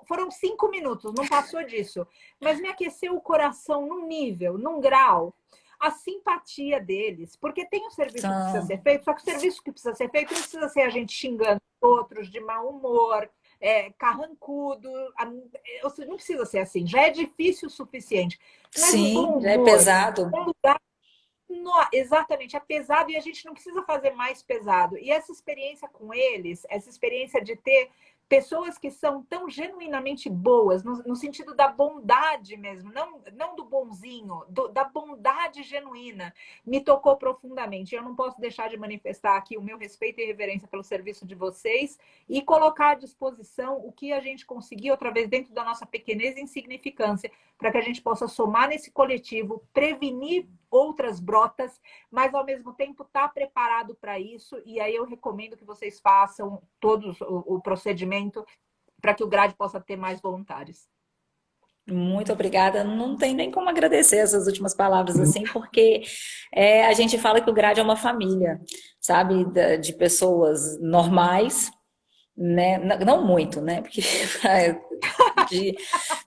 foram 5 minutos, não passou disso. Mas me aqueceu o coração num nível, num grau, a simpatia deles, porque tem um serviço que precisa ser Então, feito, só que o serviço que precisa ser feito não precisa ser a gente xingando outros de mau humor, carrancudo, ou seja, não precisa ser assim, já é difícil o suficiente. Mas o sim, bom já é humor, pesado. exatamente, é pesado e a gente não precisa fazer mais pesado. E essa experiência com eles, essa experiência de ter pessoas que são tão genuinamente boas, no sentido da bondade mesmo, não do bonzinho, da bondade genuína, me tocou profundamente. Eu não posso deixar de manifestar aqui o meu respeito e reverência pelo serviço de vocês e colocar à disposição o que a gente conseguir, outra vez, dentro da nossa pequenez e insignificância, para que a gente possa somar nesse coletivo, prevenir outras brotas, mas ao mesmo tempo estar preparado para isso. E aí eu recomendo que vocês façam todos o procedimento para que o GRADE possa ter mais voluntários. Muito obrigada. Não tem nem como agradecer essas últimas palavras assim, porque a gente fala que o GRADE é uma família, sabe, de pessoas normais, né? Não muito, né? Porque de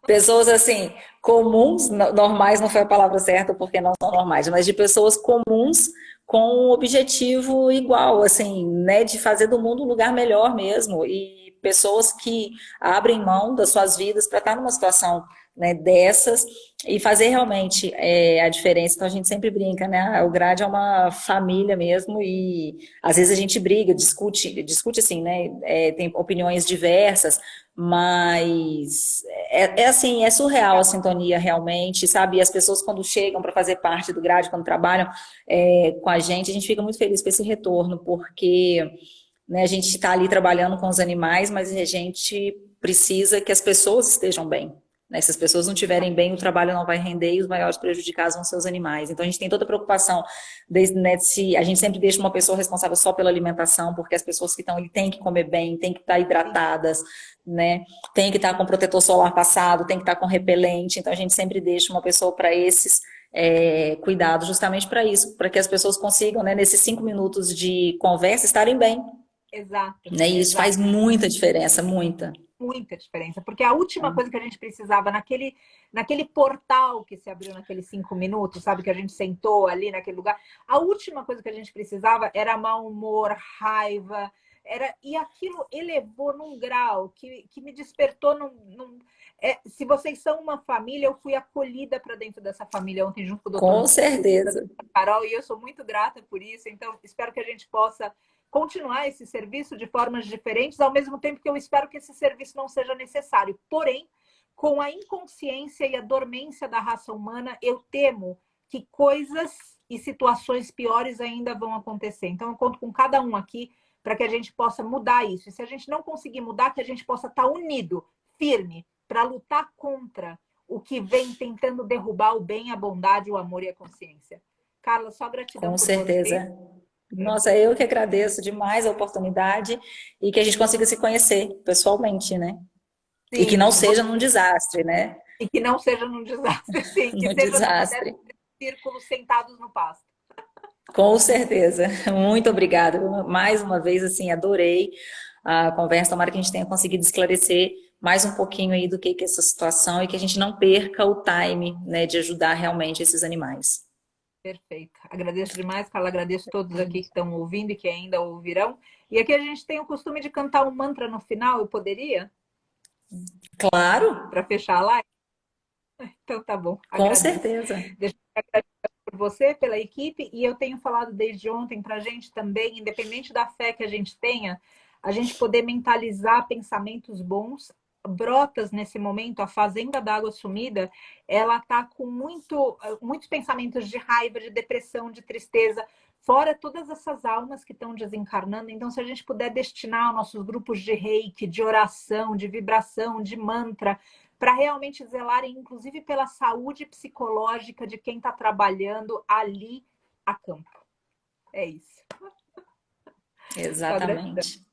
pessoas assim comuns, normais não foi a palavra certa porque não são normais, mas de pessoas comuns com um objetivo igual, assim, né, de fazer do mundo um lugar melhor mesmo, e pessoas que abrem mão das suas vidas para estar numa situação, né, dessas e fazer realmente a diferença. Então a gente sempre brinca, né? O GRADE é uma família mesmo e às vezes a gente briga, discute assim, né? Tem opiniões diversas, mas assim, é surreal a sintonia realmente, sabe? E as pessoas quando chegam para fazer parte do GRADE, quando trabalham com a gente fica muito feliz com esse retorno, porque, né, a gente está ali trabalhando com os animais, mas a gente precisa que as pessoas estejam bem, né? Se as pessoas não estiverem bem, o trabalho não vai render e os maiores prejudicados vão ser os animais. Então, a gente tem toda a preocupação, desde, né, se a gente sempre deixa uma pessoa responsável só pela alimentação, porque as pessoas que estão ali têm que comer bem, têm que estar hidratadas, né? Tem que estar com protetor solar passado, tem que estar com repelente. Então, a gente sempre deixa uma pessoa para esses cuidados, justamente para isso, para que as pessoas consigam, né, nesses 5 minutos de conversa, estarem bem. Exato, Né? E isso exato. faz muita diferença, muita. Muita diferença, porque a última coisa que a gente precisava naquele portal que se abriu naqueles 5 minutos, sabe, que a gente sentou ali naquele lugar, a última coisa que a gente precisava era mau humor, raiva, e aquilo elevou num grau que me despertou se vocês são uma família, eu fui acolhida para dentro dessa família ontem junto com o doutor Com certeza. Carol, e eu sou muito grata por isso, então espero que a gente possa continuar esse serviço de formas diferentes, ao mesmo tempo que eu espero que esse serviço não seja necessário. Porém, com a inconsciência e a dormência da raça humana, eu temo que coisas e situações piores ainda vão acontecer. Então, eu conto com cada um aqui para que a gente possa mudar isso. E se a gente não conseguir mudar, que a gente possa estar unido, firme, para lutar contra o que vem tentando derrubar o bem, a bondade, o amor e a consciência. Carla, só gratidão Com por certeza. você. Nossa, eu que agradeço demais a oportunidade e que a gente consiga se conhecer pessoalmente, né? E que não Sim, seja num desastre, né? e que não seja num desastre, sim, que Num seja numa dessas desastre. círculos sentados no pasto. Com certeza. Muito obrigada. Mais uma vez, assim, adorei a conversa. Tomara que a gente tenha conseguido esclarecer mais um pouquinho aí do que é essa situação e que a gente não perca o time, né, de ajudar realmente esses animais. Perfeito. Agradeço demais, Carla. Agradeço a todos aqui que estão ouvindo e que ainda ouvirão. E aqui a gente tem o costume de cantar um mantra no final. Eu poderia? Claro, Para fechar a live? Então tá bom. com Agradeço. certeza. Deixa eu agradecer por você, pela equipe. E eu tenho falado desde ontem para a gente também, independente da fé que a gente tenha, a gente poder mentalizar pensamentos bons. Brotas nesse momento, a Fazenda da Água Sumida, ela está com muitos pensamentos de raiva, de depressão, de tristeza, fora todas essas almas que estão desencarnando. Então, se a gente puder destinar nossos grupos de reiki, de oração, de vibração, de mantra, para realmente zelarem, inclusive, pela saúde psicológica de quem está trabalhando ali a campo. É isso. Exatamente.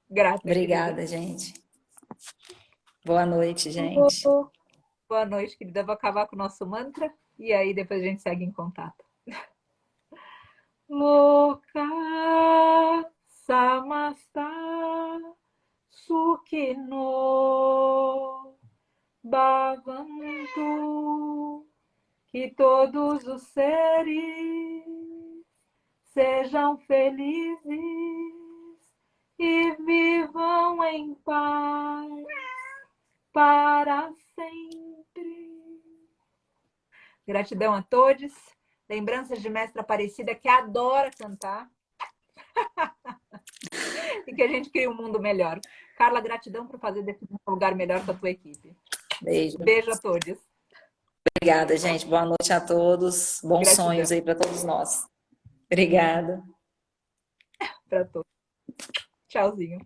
Grata, Obrigada, querida. gente. Boa noite, gente. Boa noite, querida. Vou acabar com o nosso mantra e aí depois a gente segue em contato. Loka samasta sukhino bhavantu. Que todos os seres sejam felizes e vivam em paz para sempre. Gratidão a todos. Lembranças de Mestra Aparecida que adora cantar. E que a gente crie um mundo melhor. Carla, gratidão por fazer desse um lugar melhor para a tua equipe. Beijo. Beijo a todos. Obrigada, gente. Boa noite a todos. Bons Gratidão. sonhos aí para todos nós. Obrigada. Para todos. Tchauzinho.